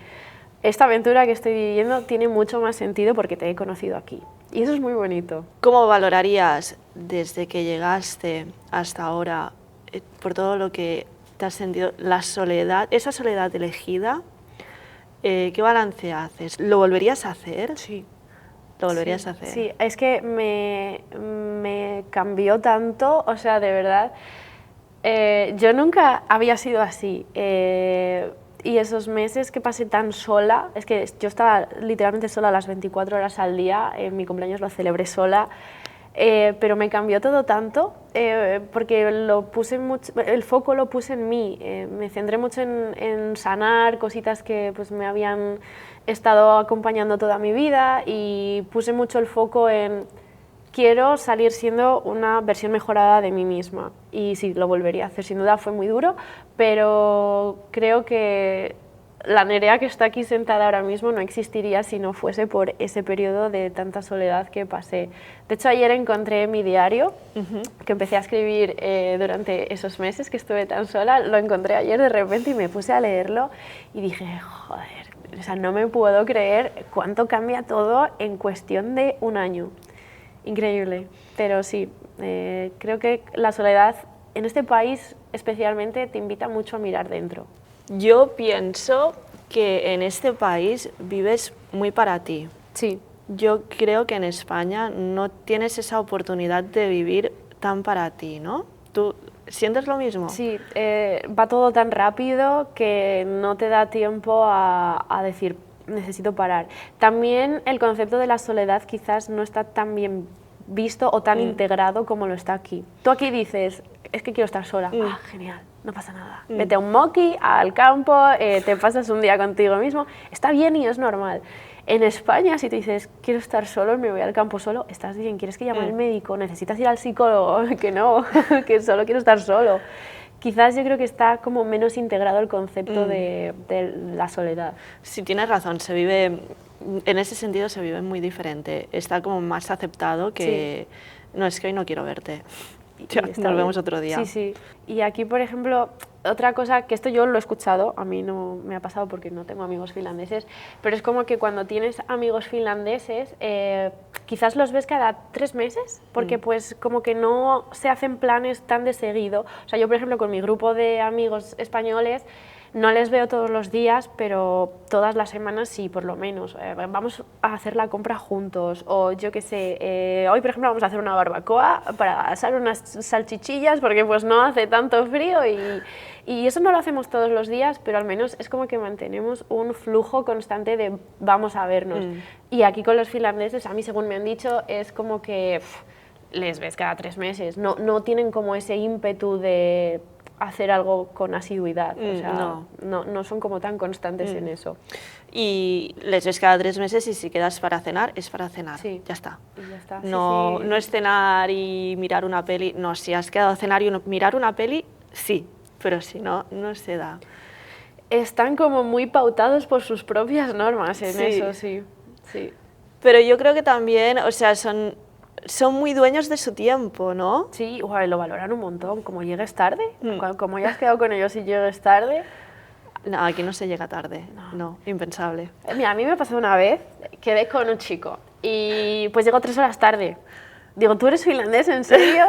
esta aventura que estoy viviendo tiene mucho más sentido porque te he conocido aquí. Y eso es muy bonito.
¿Cómo valorarías desde que llegaste hasta ahora, por todo lo que te has sentido, la soledad, esa soledad elegida? ¿Qué balance haces? ¿Lo volverías a hacer?
Sí.
¿Lo volverías a hacer?
Sí, es que me cambió tanto, o sea, de verdad, yo nunca había sido así. Y esos meses que pasé tan sola, es que yo estaba literalmente sola las 24 horas al día, mi cumpleaños lo celebré sola, pero me cambió todo tanto porque el foco lo puse en mí, me centré mucho en sanar cositas que pues, me habían estado acompañando toda mi vida y puse mucho el foco en quiero salir siendo una versión mejorada de mí misma y sí, lo volvería a hacer, sin duda fue muy duro, pero creo que la Nerea que está aquí sentada ahora mismo no existiría si no fuese por ese periodo de tanta soledad que pasé. De hecho, ayer encontré mi diario, que empecé a escribir durante esos meses que estuve tan sola, lo encontré ayer de repente y me puse a leerlo y dije, joder, o sea, no me puedo creer cuánto cambia todo en cuestión de un año. Increíble, pero sí, creo que la soledad en este país especialmente te invita mucho a mirar dentro.
Yo pienso que en este país vives muy para ti.
Sí.
Yo creo que en España no tienes esa oportunidad de vivir tan para ti, ¿no? ¿Tú sientes lo mismo?
Sí, va todo tan rápido que no te da tiempo a decir, necesito parar. También el concepto de la soledad quizás no está tan bien visto o tan integrado como lo está aquí. Tú aquí dices, es que quiero estar sola. Ah, genial, no pasa nada. Vete a un moki, al campo, te pasas un día contigo mismo. Está bien y es normal. En España, si te dices, quiero estar solo, me voy al campo solo, estás bien, ¿quieres que llame al médico? ¿Necesitas ir al psicólogo? Que no, que solo quiero estar solo. Quizás yo creo que está como menos integrado el concepto de la soledad.
Sí, tienes razón, se vive, en ese sentido se vive muy diferente. Está como más aceptado que, no, es que hoy no quiero verte. Ya, nos vemos otro día.
Sí, sí. Y aquí, por ejemplo, otra cosa, que esto yo lo he escuchado, a mí no me ha pasado porque no tengo amigos finlandeses, pero es como que cuando tienes amigos finlandeses, quizás los ves cada 3 meses, porque pues como que no se hacen planes tan de seguido. O sea, yo, por ejemplo, con mi grupo de amigos españoles, no les veo todos los días, pero todas las semanas sí, por lo menos. Vamos a hacer la compra juntos, o yo qué sé, hoy por ejemplo vamos a hacer una barbacoa para asar unas salchichillas porque pues no hace tanto frío y eso no lo hacemos todos los días, pero al menos es como que mantenemos un flujo constante de vamos a vernos. Y aquí con los finlandeses, a mí según me han dicho, es como que les ves cada 3 meses, no tienen como ese ímpetu de hacer algo con asiduidad, o sea, no son como tan constantes en eso.
Y les ves cada 3 meses y si quedas para cenar, es para cenar,
sí.
ya está.
Y ya está.
No, no es cenar y mirar una peli, no, si has quedado a cenar y mirar una peli, sí, pero si no, no se da.
Están como muy pautados por sus propias normas en eso, sí.
Pero yo creo que también, o sea, son muy dueños de su tiempo, ¿no?
Sí, lo valoran un montón. Como llegues tarde, como ya has quedado con ellos y llegues tarde.
No, aquí no se llega tarde, no, impensable.
Mira, a mí me pasó una vez, quedé con un chico y pues llegó 3 horas tarde. Digo, ¿tú eres finlandés, en serio?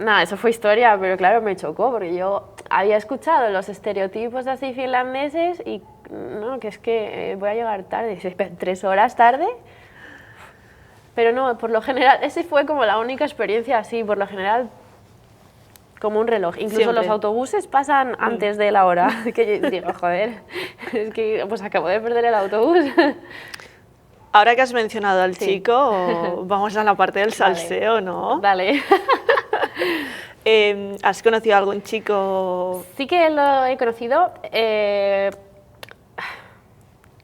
Nada, eso fue historia, pero claro, me chocó porque yo había escuchado los estereotipos así finlandeses y no, que es que voy a llegar tarde. 3 horas tarde. Pero no, por lo general, esa fue como la única experiencia así, por lo general, como un reloj. Incluso siempre. Los autobuses pasan antes de la hora. Que yo digo, joder, es que pues acabo de perder el autobús.
Ahora que has mencionado al chico, vamos a la parte del salseo,
vale.
¿no?
Vale.
¿Has conocido a algún chico?
Sí que lo he conocido.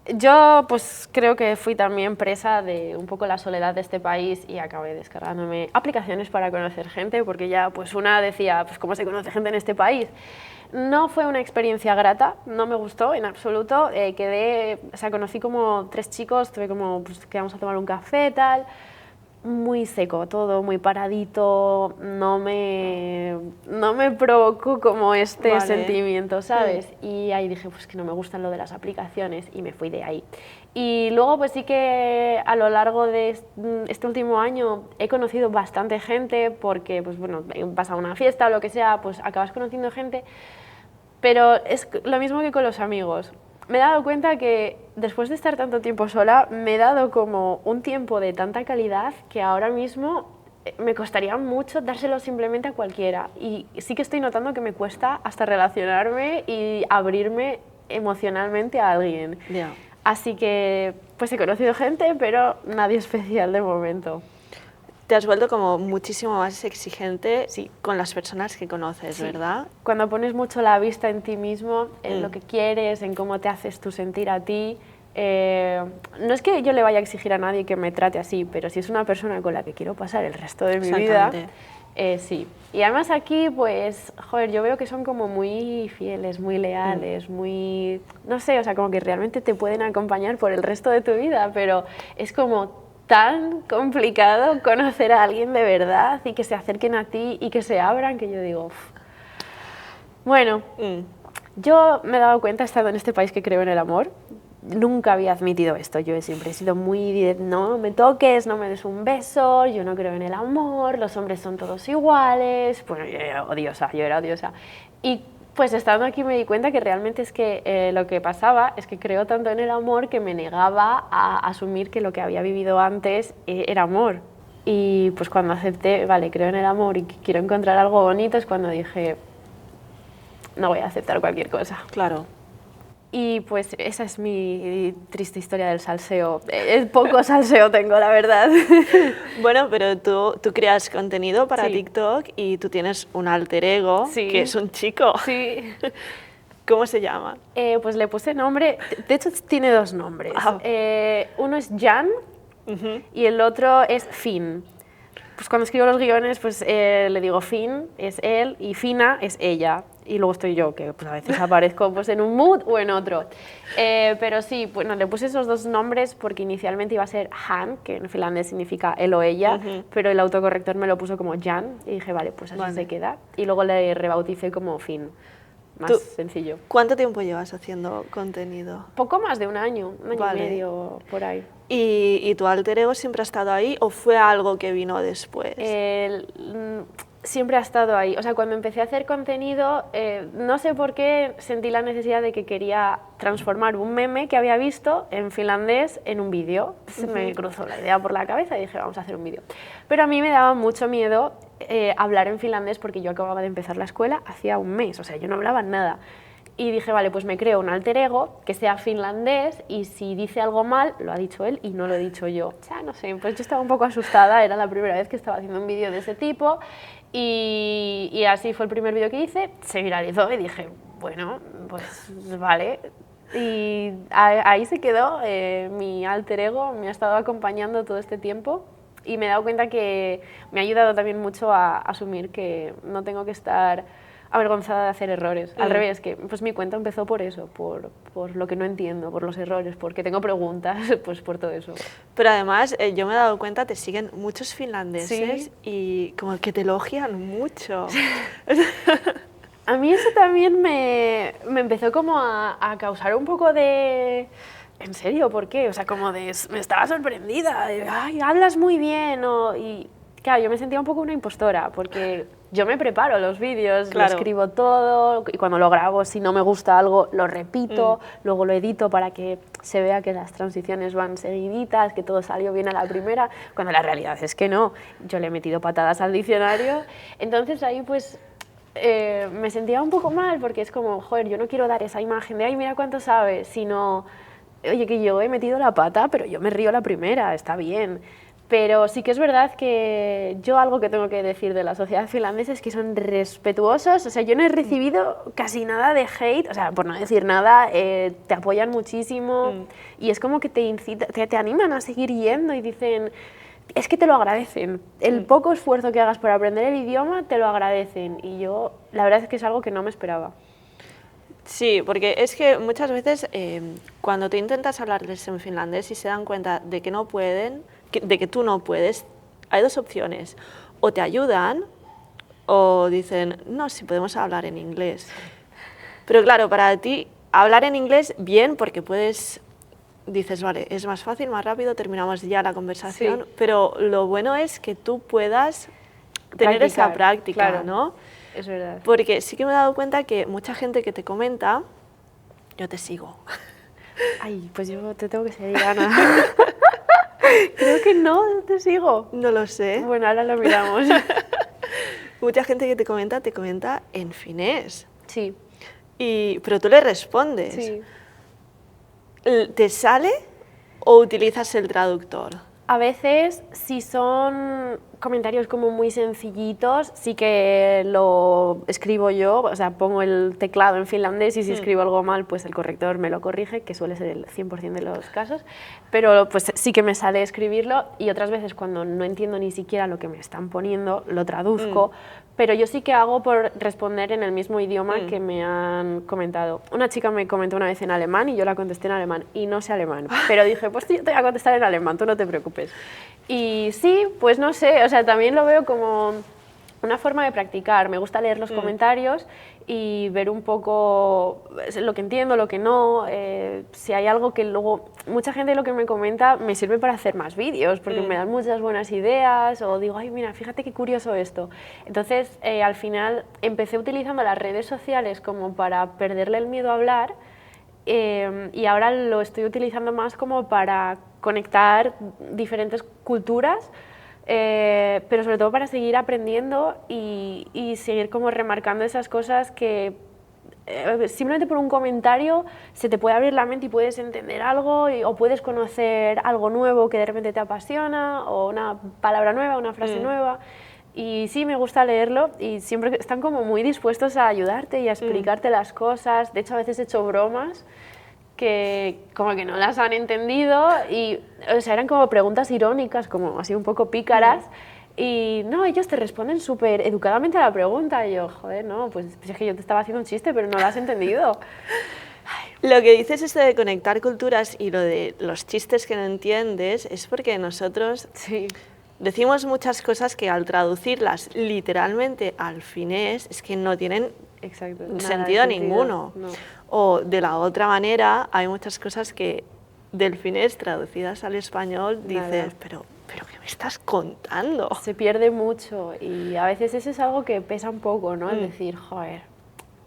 Yo pues creo que fui también presa de un poco la soledad de este país y acabé descargándome aplicaciones para conocer gente, porque ya pues una decía, pues ¿cómo se conoce gente en este país? No fue una experiencia grata, no me gustó en absoluto, conocí como 3 chicos, tuve como, pues quedamos a tomar un café, tal, muy seco todo, muy paradito, no me provocó como este sentimiento, ¿sabes? Y ahí dije, pues que no me gustan lo de las aplicaciones y me fui de ahí. Y luego pues sí que a lo largo de este último año he conocido bastante gente porque, pues bueno, vas a una fiesta o lo que sea, pues acabas conociendo gente, pero es lo mismo que con los amigos. Me he dado cuenta que después de estar tanto tiempo sola, me he dado como un tiempo de tanta calidad que ahora mismo me costaría mucho dárselo simplemente a cualquiera. Y sí que estoy notando que me cuesta hasta relacionarme y abrirme emocionalmente a alguien.
Yeah.
Así que pues he conocido gente, pero nadie especial de momento.
Te has vuelto como muchísimo más exigente con las personas que conoces, ¿verdad?
Cuando pones mucho la vista en ti mismo, en lo que quieres, en cómo te haces tú sentir a ti, no es que yo le vaya a exigir a nadie que me trate así, pero si es una persona con la que quiero pasar el resto de mi vida, sí. Y además aquí, pues, joder, yo veo que son como muy fieles, muy leales, muy... no sé, o sea, como que realmente te pueden acompañar por el resto de tu vida, pero es como tan complicado conocer a alguien de verdad y que se acerquen a ti y que se abran, que yo digo, uff. Bueno, yo me he dado cuenta, estando en este país, que creo en el amor. Nunca había admitido esto, yo siempre he sido muy, no me toques, no me des un beso, yo no creo en el amor, los hombres son todos iguales, bueno, yo era odiosa. Y pues estando aquí me di cuenta que realmente es que lo que pasaba es que creo tanto en el amor que me negaba a asumir que lo que había vivido antes era amor. Y pues cuando acepté, vale, creo en el amor y quiero encontrar algo bonito, es cuando dije, no voy a aceptar cualquier cosa.
Claro.
Y pues esa es mi triste historia del salseo. Poco salseo tengo, la verdad.
Bueno, pero tú creas contenido para
Sí.
TikTok y tú tienes un alter ego,
Sí.
que es un chico.
Sí.
¿Cómo se llama?
Pues le puse nombre, de hecho tiene dos nombres.
Ah.
Uno es Jan y el otro es Finn. Pues cuando escribo los guiones, pues le digo Finn, es él, y Fina es ella. Y luego estoy yo, que pues, a veces aparezco pues, en un mood o en otro. Pero sí, bueno, le puse esos dos nombres porque inicialmente iba a ser Han, que en finlandés significa él o ella, pero el autocorrector me lo puso como Jan, y dije, vale, pues así se queda. Y luego le rebauticé como Finn, más sencillo.
¿Cuánto tiempo llevas haciendo contenido?
Poco más de un año y
Vale.
medio, por ahí.
¿Y tu alter ego siempre ha estado ahí o fue algo que vino después?
Siempre ha estado ahí. O sea, cuando empecé a hacer contenido, no sé por qué sentí la necesidad de que quería transformar un meme que había visto en finlandés en un vídeo. Se me cruzó la idea por la cabeza y dije, vamos a hacer un vídeo. Pero a mí me daba mucho miedo hablar en finlandés porque yo acababa de empezar la escuela hacía un mes, o sea, yo no hablaba nada. Y dije, vale, pues me creo un alter ego que sea finlandés y si dice algo mal, lo ha dicho él y no lo he dicho yo. O sea, no sé, pues yo estaba un poco asustada, era la primera vez que estaba haciendo un vídeo de ese tipo y así fue el primer vídeo que hice, se viralizó y dije, bueno, pues vale. Y ahí se quedó, mi alter ego me ha estado acompañando todo este tiempo y me he dado cuenta que me ha ayudado también mucho a asumir que no tengo que estar avergonzada de hacer errores. Al revés, que pues mi cuenta empezó por eso, por lo que no entiendo, por los errores, porque tengo preguntas, pues por todo eso.
Pero además, yo me he dado cuenta, te siguen muchos finlandeses
¿Sí?
y como que te elogian mucho.
A mí eso también me empezó como a causar un poco de... ¿En serio? ¿Por qué? O sea, como de... Me estaba sorprendida, de, ¡ay, hablas muy bien! Y claro, yo me sentía un poco una impostora, porque yo me preparo los vídeos,
Claro.
lo escribo todo, y cuando lo grabo, si no me gusta algo, lo repito, luego lo edito para que se vea que las transiciones van seguiditas, que todo salió bien a la primera, cuando la realidad es que no. Yo le he metido patadas al diccionario, entonces ahí pues... me sentía un poco mal porque es como, joder, yo no quiero dar esa imagen de, ay, mira cuánto sabes, sino, oye, que yo he metido la pata, pero yo me río la primera, está bien. Pero sí que es verdad que yo algo que tengo que decir de la sociedad finlandesa es que son respetuosos, o sea, yo no he recibido casi nada de hate, o sea, por no decir nada, te apoyan muchísimo y es como que te incitan, te animan a seguir yendo y dicen... Es que te lo agradecen. El poco esfuerzo que hagas por aprender el idioma, te lo agradecen. Y yo, la verdad es que es algo que no me esperaba.
Sí, porque es que muchas veces cuando te intentas hablarles en finlandés y se dan cuenta de que no pueden, de que tú no puedes, hay dos opciones. O te ayudan o dicen, no, sí podemos hablar en inglés. Pero claro, para ti, hablar en inglés, bien, porque puedes... Dices, vale, es más fácil, más rápido, terminamos ya la conversación,
Sí.
pero lo bueno es que tú puedas tener esa práctica,
claro,
¿no?
Es verdad.
Porque sí que me he dado cuenta que mucha gente que te comenta, yo te sigo.
Ay, pues yo te tengo que seguir, Ana. Creo que no te sigo.
No lo sé.
Bueno, ahora lo miramos.
Mucha gente que te comenta en finés.
Sí.
Pero tú le respondes.
Sí.
¿Te sale o utilizas el traductor?
A veces, si son comentarios como muy sencillitos, sí que lo escribo yo, o sea, pongo el teclado en finlandés y si escribo algo mal, pues el corrector me lo corrige, que suele ser el 100% de los casos, pero pues sí que me sale escribirlo y otras veces cuando no entiendo ni siquiera lo que me están poniendo, lo traduzco, pero yo sí que hago por responder en el mismo idioma que me han comentado. Una chica me comentó una vez en alemán y yo la contesté en alemán y no sé alemán, pero dije, pues yo te voy a contestar en alemán, tú no te preocupes. Y sí, pues no sé, o sea, también lo veo como una forma de practicar. Me gusta leer los comentarios y ver un poco lo que entiendo, lo que no, si hay algo que luego... Mucha gente lo que me comenta me sirve para hacer más vídeos, porque me dan muchas buenas ideas, o digo, ay, mira, fíjate qué curioso esto. Entonces, al final, empecé utilizando las redes sociales como para perderle el miedo a hablar, y ahora lo estoy utilizando más como para conectar diferentes culturas pero sobre todo para seguir aprendiendo y seguir como remarcando esas cosas que simplemente por un comentario se te puede abrir la mente y puedes entender algo o puedes conocer algo nuevo que de repente te apasiona o una palabra nueva, una frase nueva. Y sí, me gusta leerlo y siempre están como muy dispuestos a ayudarte y a explicarte las cosas. De hecho, a veces he hecho bromas que como que no las han entendido y, o sea, eran como preguntas irónicas, como así un poco pícaras. Y no, ellos te responden súper educadamente a la pregunta. Y yo, joder, no, pues es que yo te estaba haciendo un chiste, pero no lo has entendido.
Lo que dices esto de conectar culturas y lo de los chistes que no entiendes es porque nosotros decimos muchas cosas que al traducirlas literalmente al finés es que no tienen sentido ninguno. No. O de la otra manera hay muchas cosas que del finés traducidas al español dices, pero ¿qué me estás contando?
Se pierde mucho y a veces eso es algo que pesa un poco, ¿no? Es decir, joder,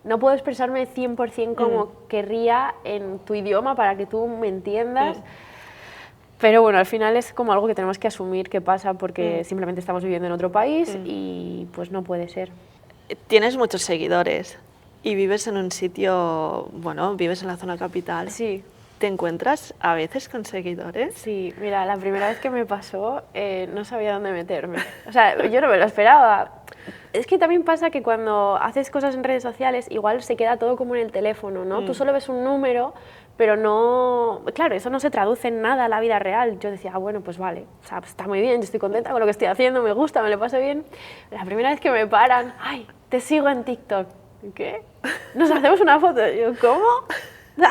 no puedo expresarme 100% como querría en tu idioma para que tú me entiendas, pero bueno, al final es como algo que tenemos que asumir que pasa porque simplemente estamos viviendo en otro país y pues no puede ser.
Tienes muchos seguidores y vives en un sitio, bueno, vives en la zona capital.
Sí.
¿Te encuentras a veces con seguidores?
Sí, mira, la primera vez que me pasó no sabía dónde meterme. O sea, yo no me lo esperaba. Es que también pasa que cuando haces cosas en redes sociales, igual se queda todo como en el teléfono, ¿no? Tú solo ves un número, pero no... Claro, eso no se traduce en nada a la vida real. Yo decía, bueno, pues vale, o sea, pues está muy bien, yo estoy contenta con lo que estoy haciendo, me gusta, me lo paso bien. La primera vez que me paran, ay, te sigo en TikTok. ¿Qué? ¿Nos hacemos una foto? Yo, ¿cómo?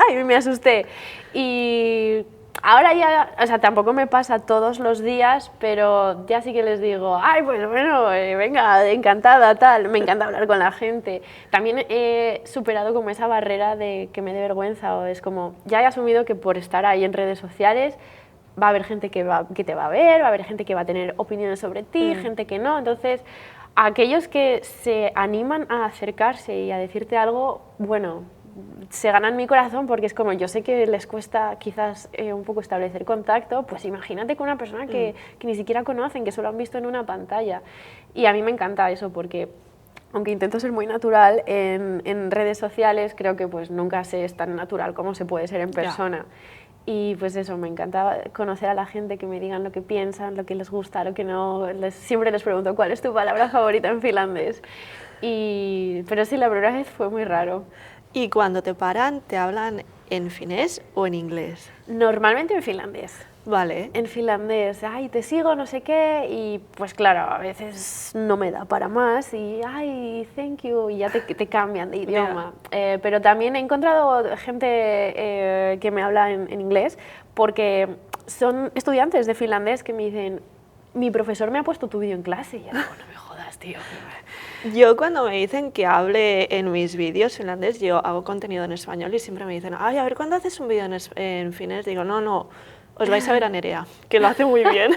Ay, me asusté. Y ahora ya, o sea, tampoco me pasa todos los días, pero ya sí que les digo, ay, pues bueno, venga, encantada, tal. Me encanta hablar con la gente. También he superado como esa barrera de que me dé vergüenza, o es como, ya he asumido que por estar ahí en redes sociales va a haber gente que te va a ver, va a haber gente que va a tener opiniones sobre ti, gente que no. Entonces, aquellos que se animan a acercarse y a decirte algo, bueno, se ganan mi corazón porque es como, yo sé que les cuesta quizás un poco establecer contacto, pues imagínate con una persona que ni siquiera conocen, que solo han visto en una pantalla. Y a mí me encanta eso porque, aunque intento ser muy natural, en redes sociales creo que pues nunca se es tan natural como se puede ser en persona. Y pues eso, me encanta conocer a la gente, que me digan lo que piensan, lo que les gusta, lo que no. Siempre les pregunto, ¿cuál es tu palabra favorita en finlandés? Pero sí, la primera vez fue muy raro.
¿Y cuando te paran, te hablan en finés o en inglés?
Normalmente en finlandés.
Vale.
En finlandés, ay, te sigo, no sé qué, y pues claro, a veces no me da para más y ay, thank you, y ya te cambian de idioma. Pero también he encontrado gente que me habla en inglés porque son estudiantes de finlandés que me dicen, mi profesor me ha puesto tu vídeo en clase, y yo digo, no me jodas, tío.
Yo cuando me dicen que hable en mis vídeos finlandés, yo hago contenido en español y siempre me dicen, ay, a ver, ¿cuándo haces un vídeo en finés? Digo, no, os vais a ver a Nerea, que lo hace muy bien.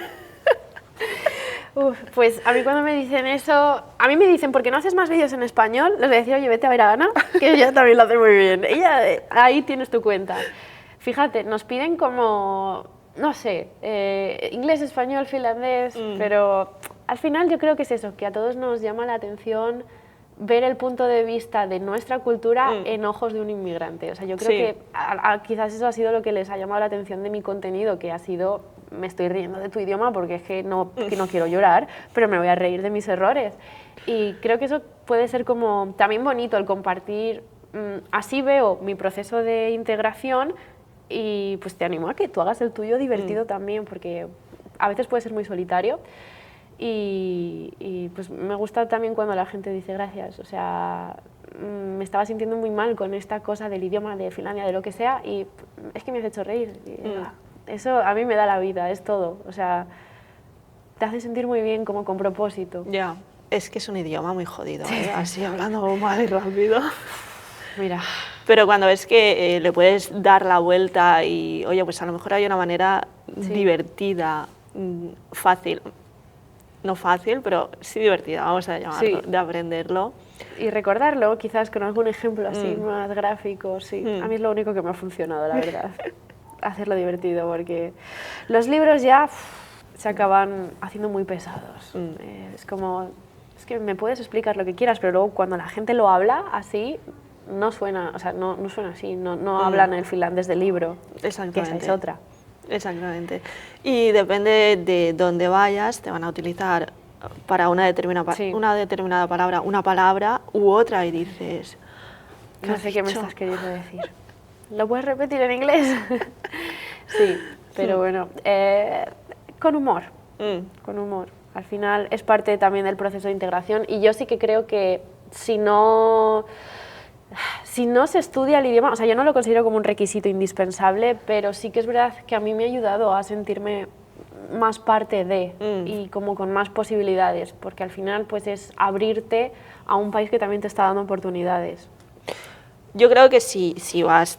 Pues a mí cuando me dicen eso, a mí me dicen, ¿por qué no haces más vídeos en español? Les voy a decir, oye, vete a ver a Ana, que ella también lo hace muy bien. Ella, ahí tienes tu cuenta. Fíjate, nos piden como, no sé, inglés, español, finlandés, pero al final yo creo que es eso, que a todos nos llama la atención ver el punto de vista de nuestra cultura en ojos de un inmigrante. O sea, yo creo que quizás eso ha sido lo que les ha llamado la atención de mi contenido, que ha sido, me estoy riendo de tu idioma porque es que no quiero llorar, pero me voy a reír de mis errores. Y creo que eso puede ser como también bonito, el compartir, así veo mi proceso de integración y pues te animo a que tú hagas el tuyo divertido también, porque a veces puede ser muy solitario. Y pues me gusta también cuando la gente dice gracias, o sea, me estaba sintiendo muy mal con esta cosa del idioma de Finlandia, de lo que sea, y es que me has hecho reír. Eso a mí me da la vida, es todo, o sea, te hace sentir muy bien como con propósito.
Ya, es que es un idioma muy jodido, ¿eh? Así hablando mal y rápido.
Mira.
Pero cuando ves que le puedes dar la vuelta y, oye, pues a lo mejor hay una manera divertida, fácil, no fácil, pero sí divertida, vamos a llamarlo, de aprenderlo.
Y recordarlo, quizás con algún ejemplo así más gráfico, sí. A mí es lo único que me ha funcionado, la verdad. Hacerlo divertido, porque los libros ya se acaban haciendo muy pesados. Es como, es que me puedes explicar lo que quieras, pero luego cuando la gente lo habla así, no suena, o sea, no suena así, no hablan el finlandés del libro, que esa es otra.
Exactamente. Y depende de dónde vayas, te van a utilizar para una determinada palabra, una palabra u otra, y dices...
No sé qué me estás queriendo decir. ¿Lo puedes repetir en inglés? Sí, pero bueno, con humor, con humor. Al final es parte también del proceso de integración, y yo sí que creo que si no se estudia el idioma, o sea, yo no lo considero como un requisito indispensable, pero sí que es verdad que a mí me ha ayudado a sentirme más parte de y como con más posibilidades, porque al final pues es abrirte a un país que también te está dando oportunidades.
Yo creo que si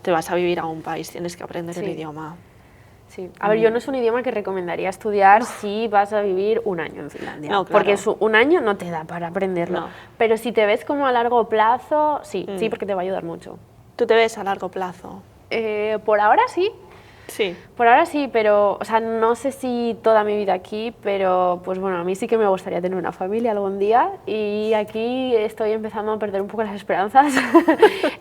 te vas a vivir a un país, tienes que aprender el idioma.
Sí. A ver, yo no es un idioma que recomendaría estudiar si vas a vivir un año en Finlandia,
no, claro.
Porque un año no te da para aprenderlo. Pero si te ves como a largo plazo, sí, porque te va a ayudar mucho.
¿Tú te ves a largo plazo?
Por ahora sí.
Sí.
Por ahora sí, pero, o sea, no sé si toda mi vida aquí, pero pues bueno, a mí sí que me gustaría tener una familia algún día, y aquí estoy empezando a perder un poco las esperanzas.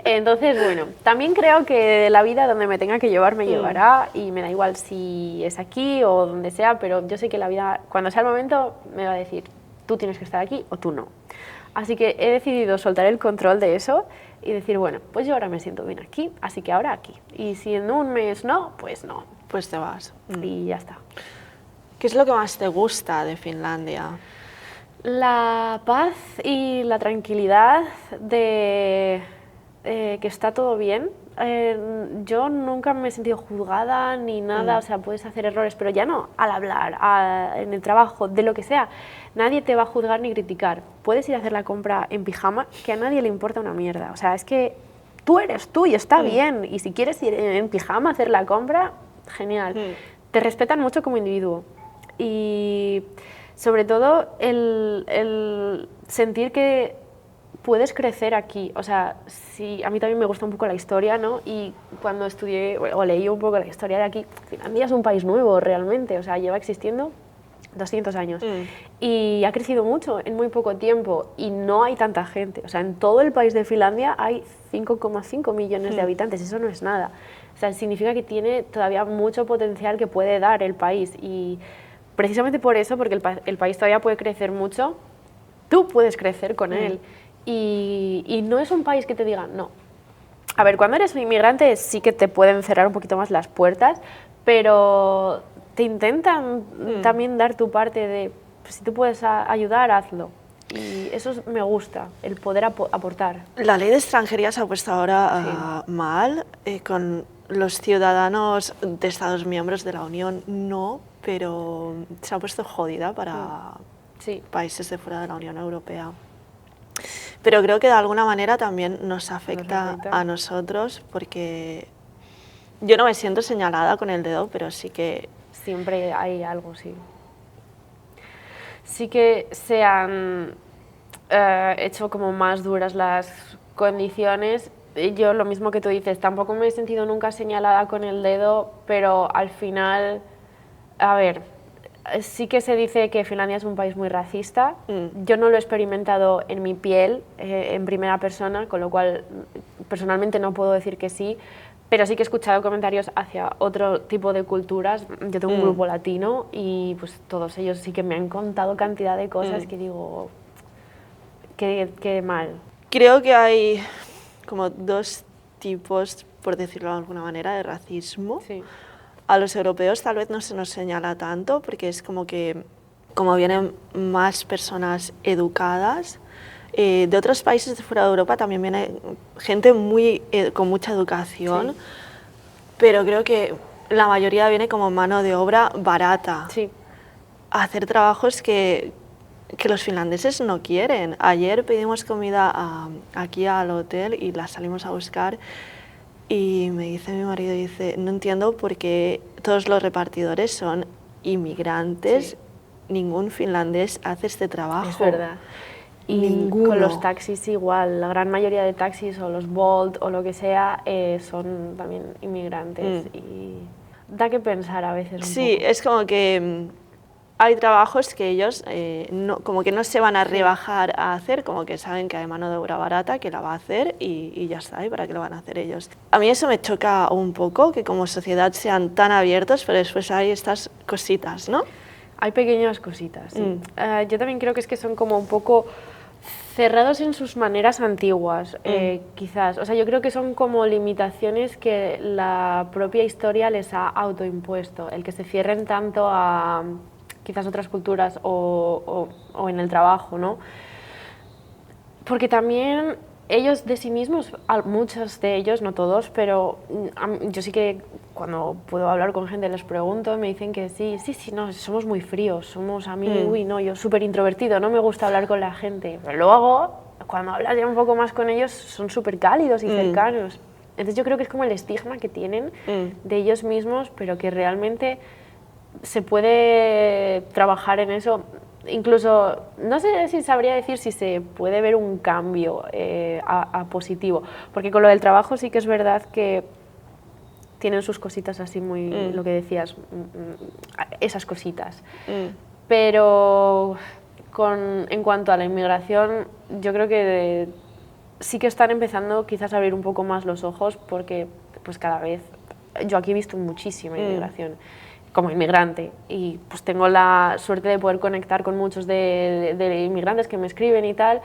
Entonces, bueno, también creo que la vida donde me tenga que llevar me llevará, y me da igual si es aquí o donde sea, pero yo sé que la vida, cuando sea el momento, me va a decir, tú tienes que estar aquí o tú no. Así que he decidido soltar el control de eso y decir, bueno, pues yo ahora me siento bien aquí, así que ahora aquí. Y si en un mes no, pues no.
Pues te vas.
Y ya está.
¿Qué es lo que más te gusta de Finlandia?
La paz y la tranquilidad de que está todo bien. Yo nunca me he sentido juzgada ni nada, o sea, puedes hacer errores, pero ya no al hablar, en el trabajo, de lo que sea. Nadie te va a juzgar ni criticar. Puedes ir a hacer la compra en pijama, que a nadie le importa una mierda. O sea, es que tú eres tú y está bien. Y si quieres ir en pijama a hacer la compra, genial. Te respetan mucho como individuo. Y sobre todo el sentir que puedes crecer aquí. O sea, sí, a mí también me gusta un poco la historia, ¿no? Y cuando estudié o leí un poco la historia de aquí, Finlandia es un país nuevo realmente, o sea, lleva existiendo 200 años y ha crecido mucho en muy poco tiempo, y no hay tanta gente. O sea, en todo el país de Finlandia hay 5,5 millones de habitantes, eso no es nada. O sea, significa que tiene todavía mucho potencial que puede dar el país, y precisamente por eso, porque el país todavía puede crecer mucho, tú puedes crecer con él. Y no es un país que te diga no. A ver, cuando eres un inmigrante sí que te pueden cerrar un poquito más las puertas, pero te intentan también dar tu parte de, pues, si tú puedes ayudar, hazlo. Y eso me gusta, el poder aportar.
La ley de extranjería se ha puesto ahora mal, con los ciudadanos de Estados miembros de la Unión no, pero se ha puesto jodida para países de fuera de la Unión Europea. Pero creo que de alguna manera también nos afecta a nosotros, porque yo no me siento señalada con el dedo, pero sí que...
Siempre hay algo, sí. Sí que se han hecho como más duras las condiciones. Yo, lo mismo que tú dices, tampoco me he sentido nunca señalada con el dedo, pero al final, a ver, sí que se dice que Finlandia es un país muy racista. Yo no lo he experimentado en mi piel, en primera persona, con lo cual personalmente no puedo decir que sí, pero sí que he escuchado comentarios hacia otro tipo de culturas. Yo tengo un grupo latino y pues todos ellos sí que me han contado cantidad de cosas que digo, qué mal.
Creo que hay como dos tipos, por decirlo de alguna manera, de racismo.
Sí.
A los europeos tal vez no se nos señala tanto, porque es como que, como vienen más personas educadas, de otros países de fuera de Europa también viene gente con mucha educación, pero creo que la mayoría viene como mano de obra barata, a hacer trabajos que los finlandeses no quieren. Ayer pedimos comida aquí al hotel y la salimos a buscar. Y me dice mi marido, dice, no entiendo por qué todos los repartidores son inmigrantes, ningún finlandés hace este trabajo.
Es verdad. Y
ninguno.
Con los taxis igual, la gran mayoría de taxis o los Bolt o lo que sea son también inmigrantes y da que pensar a veces un poco.
Es como que hay trabajos que ellos como que no se van a rebajar a hacer, como que saben que hay mano de obra barata que la va a hacer y ya está, ¿y para qué lo van a hacer ellos? A mí eso me choca un poco, que como sociedad sean tan abiertos, pero después hay estas cositas, ¿no?
Hay pequeñas cositas, sí. Yo también creo que es que son como un poco cerrados en sus maneras antiguas, quizás. O sea, yo creo que son como limitaciones que la propia historia les ha autoimpuesto, el que se cierren tanto a quizás otras culturas o en el trabajo, ¿no? Porque también ellos de sí mismos, muchos de ellos, no todos, pero yo sí que cuando puedo hablar con gente les pregunto, me dicen que sí, no, somos muy fríos, somos a mí, uy, no, yo súper introvertido, no me gusta hablar con la gente, pero luego, cuando hablas ya un poco más con ellos, son súper cálidos y cercanos. Entonces yo creo que es como el estigma que tienen de ellos mismos, pero que realmente se puede trabajar en eso. Incluso, no sé si sabría decir si se puede ver un cambio a positivo, porque con lo del trabajo sí que es verdad que tienen sus cositas así muy, lo que decías, esas cositas. Pero en cuanto a la inmigración, yo creo que sí que están empezando quizás a abrir un poco más los ojos, porque pues cada vez, yo aquí he visto muchísima inmigración como inmigrante y pues tengo la suerte de poder conectar con muchos de inmigrantes que me escriben y tal,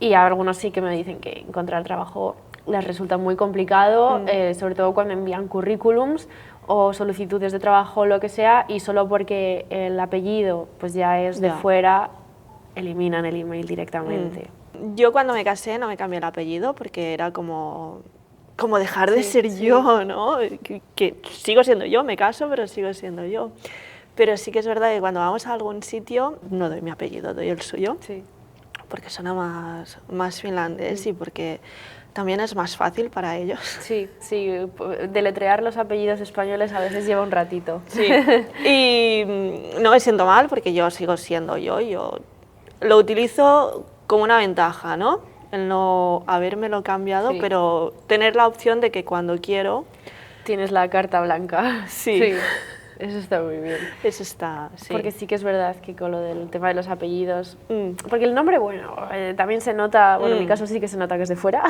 y algunos sí que me dicen que encontrar trabajo les resulta muy complicado, sobre todo cuando envían currículums o solicitudes de trabajo o lo que sea, y solo porque el apellido pues ya es de fuera, eliminan el email directamente.
Yo cuando me casé no me cambié el apellido porque era como dejar de ser yo, ¿no? Que sigo siendo yo, me caso, pero sigo siendo yo. Pero sí que es verdad que cuando vamos a algún sitio no doy mi apellido, doy el suyo, porque suena más finlandés y porque también es más fácil para ellos.
Sí, deletrear los apellidos españoles a veces lleva un ratito.
Sí, y no me siento mal porque yo sigo siendo yo lo utilizo como una ventaja, ¿no? El no habérmelo cambiado, pero tener la opción de que cuando quiero...
Tienes la carta blanca.
Sí.
Eso está muy bien.
Eso está, sí.
Porque sí que es verdad que con lo del tema de los apellidos... Porque el nombre, bueno, también se nota, bueno, en mi caso sí que se nota que es de fuera.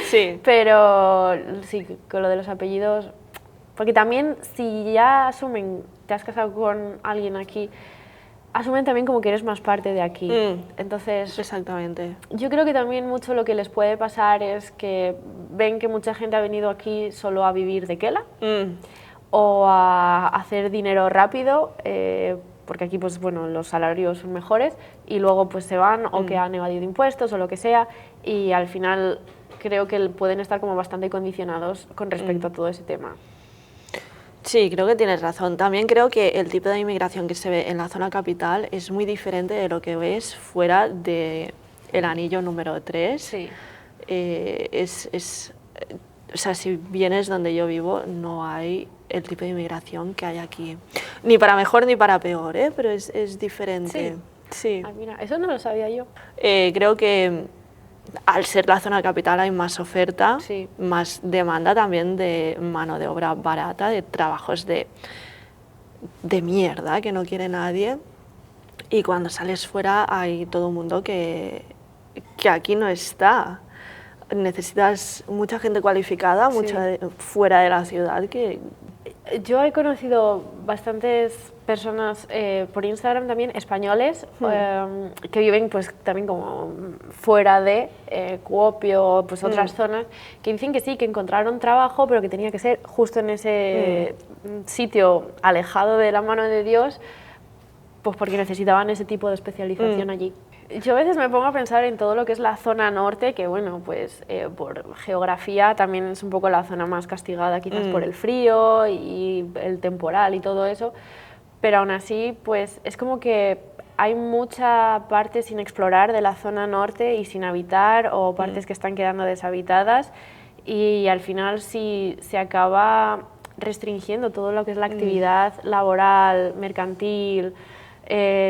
Sí.
Pero sí, con lo de los apellidos... Porque también si ya asumen, te has casado con alguien aquí, asumen también como que eres más parte de aquí. Entonces,
exactamente.
Yo creo que también mucho lo que les puede pasar es que ven que mucha gente ha venido aquí solo a vivir de quela o a hacer dinero rápido, porque aquí pues, bueno, los salarios son mejores, y luego pues se van o que han evadido impuestos o lo que sea, y al final creo que pueden estar como bastante condicionados con respecto a todo ese tema.
Sí, creo que tienes razón. También creo que el tipo de inmigración que se ve en la zona capital es muy diferente de lo que ves fuera del anillo número 3.
Sí.
O sea, si vienes donde yo vivo, no hay el tipo de inmigración que hay aquí. Ni para mejor ni para peor, pero es diferente. Sí.
Ah, mira, eso no lo sabía yo.
Creo que al ser la zona capital hay más oferta, más demanda también de mano de obra barata, de trabajos de mierda que no quiere nadie. Y cuando sales fuera hay todo el mundo que aquí no está. Necesitas mucha gente cualificada, mucha fuera de la ciudad que...
Yo he conocido bastantes personas por Instagram también, españoles, que viven pues también como fuera de Kuopio, pues otras zonas, que dicen que sí, que encontraron trabajo, pero que tenía que ser justo en ese sitio alejado de la mano de Dios, pues porque necesitaban ese tipo de especialización allí. Yo a veces me pongo a pensar en todo lo que es la zona norte, que bueno, pues por geografía también es un poco la zona más castigada quizás por el frío y el temporal y todo eso, pero aún así pues es como que hay mucha parte sin explorar de la zona norte y sin habitar, o partes que están quedando deshabitadas, y al final si se acaba restringiendo todo lo que es la actividad laboral, mercantil,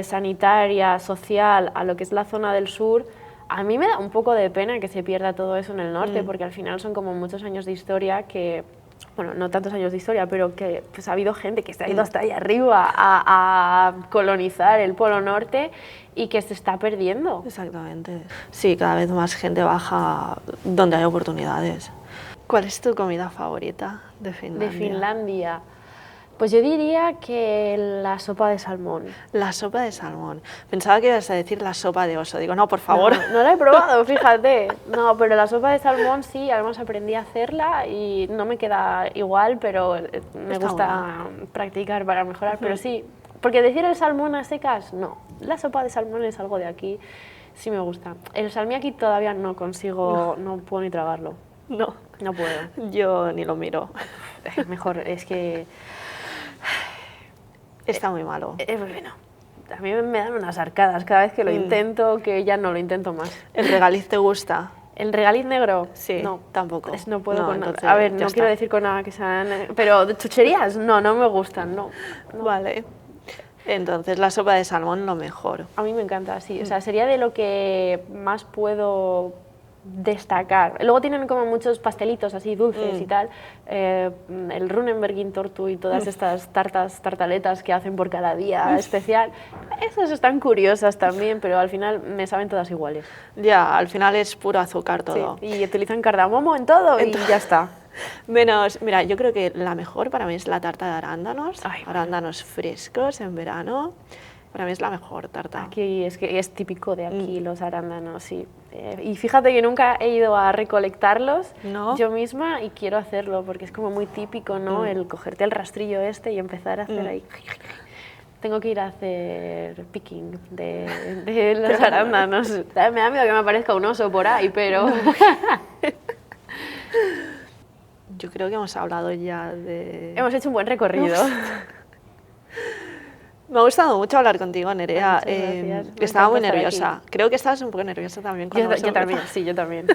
sanitaria, social, a lo que es la zona del sur, a mí me da un poco de pena que se pierda todo eso en el norte, porque al final son como muchos años de historia que bueno, no tantos años de historia, pero que pues, ha habido gente que se ha ido hasta ahí arriba a colonizar el Polo Norte y que se está perdiendo.
Exactamente. Sí, cada vez más gente baja donde hay oportunidades. ¿Cuál es tu comida favorita de Finlandia?
De Finlandia. Pues yo diría que la sopa de salmón.
La sopa de salmón. Pensaba que ibas a decir la sopa de oso. Digo, no, por favor.
No la he probado, fíjate. No, pero la sopa de salmón sí, además aprendí a hacerla y no me queda igual, pero me
Está
gusta practicar para mejorar. Pero sí, porque decir el salmón a secas, no. La sopa de salmón es algo de aquí, sí me gusta. El salmiakki todavía no consigo, no puedo ni tragarlo.
No.
No puedo.
Yo ni lo miro.
Mejor, es que...
Está muy malo.
Bueno, a mí me dan unas arcadas cada vez que lo intento, que ya no lo intento más.
¿El regaliz te gusta?
¿El regaliz negro?
Sí,
no,
tampoco.
No puedo con nada.
entonces
A ver,
ya
no
está.
quiero decir con nada que sean... Pero de chucherías, no me gustan, no.
Vale. Entonces la sopa de salmón lo mejor.
A mí me encanta, sí. O sea, sería de lo que más puedo destacar. Luego tienen como muchos pastelitos así dulces y tal, el Runenbergin Tortu y todas estas tartaletas que hacen por cada día especial, esas están curiosas también, pero al final me saben todas iguales.
Ya, al final es puro azúcar todo.
Sí, y utilizan cardamomo en todo y ya está.
Menos, mira, yo creo que la mejor para mí es la tarta de arándanos,
Ay,
arándanos frescos en verano. Para mí es la mejor tarta.
Aquí es que es típico de aquí los arándanos, sí. Y fíjate que nunca he ido a recolectarlos yo misma y quiero hacerlo porque es como muy típico, ¿no? El cogerte el rastrillo este y empezar a hacer ahí. Tengo que ir a hacer picking de los arándanos. Me da miedo que me aparezca un oso por ahí, pero...
Yo creo que hemos hablado ya de...
Hemos hecho un buen recorrido.
Me ha gustado mucho hablar contigo, Nerea.
Muchas gracias. Me
Estaba muy
encanta estar
nerviosa.
aquí.
Creo que estabas un poco nerviosa también.
Yo también, sí, yo también.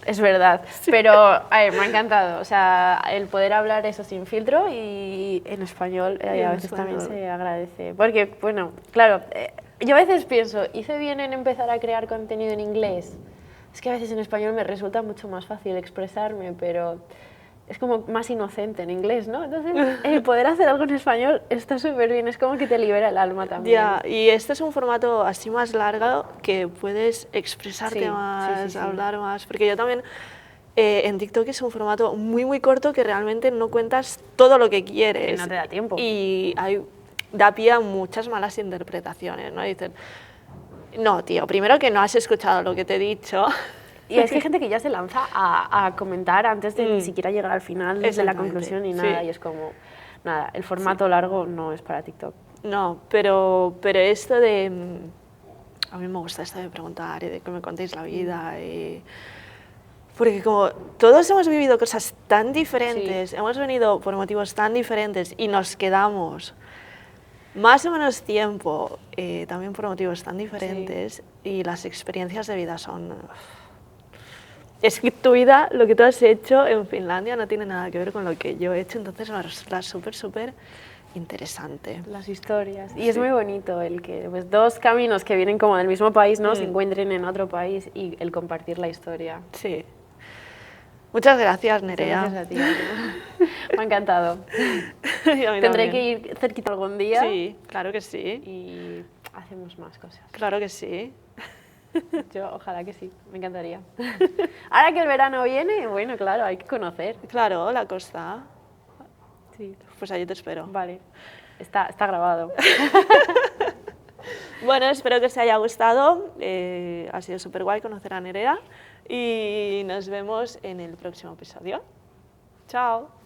Es verdad. Pero a ver, me ha encantado. O sea, el poder hablar eso sin filtro y en español a veces también se agradece. Porque, bueno, claro, yo a veces pienso, ¿hice bien en empezar a crear contenido en inglés? Es que a veces en español me resulta mucho más fácil expresarme, pero... es como más inocente en inglés, ¿no? Entonces, el poder hacer algo en español está súper bien, es como que te libera el alma también.
Ya, y este es un formato así más largo que puedes expresarte más, hablar más, porque yo también en TikTok es un formato muy corto que realmente no cuentas todo lo que quieres.
Y no te da tiempo.
Y da pie a muchas malas interpretaciones, ¿no? Dicen, no, tío, primero que no has escuchado lo que te he dicho.
Y es que hay gente que ya se lanza a comentar antes de ni siquiera llegar al final de la conclusión y nada, y es como, nada, el formato largo no es para TikTok.
No, pero esto de... A mí me gusta esto de preguntar y de que me contéis la vida y... Porque como todos hemos vivido cosas tan diferentes, hemos venido por motivos tan diferentes y nos quedamos más o menos tiempo también por motivos tan diferentes y las experiencias de vida son... Es que tu vida, lo que tú has hecho en Finlandia no tiene nada que ver con lo que yo he hecho, entonces me resulta súper interesante.
Las historias. Y es muy bonito el que pues, dos caminos que vienen como del mismo país, ¿no? Se encuentren en otro país y el compartir la historia.
Sí. Muchas gracias, Nerea.
Muchas gracias a ti. Me ha encantado. Tendré que ir cerquita algún día.
Sí, claro que sí.
Y hacemos más cosas.
Claro que sí.
Yo ojalá que sí, me encantaría. Ahora que el verano viene, bueno, claro, hay que conocer.
Claro, la costa.
Sí.
Pues allí te espero.
Vale, está grabado.
Bueno, espero que os haya gustado. Ha sido súper guay conocer a Nerea y nos vemos en el próximo episodio. Chao.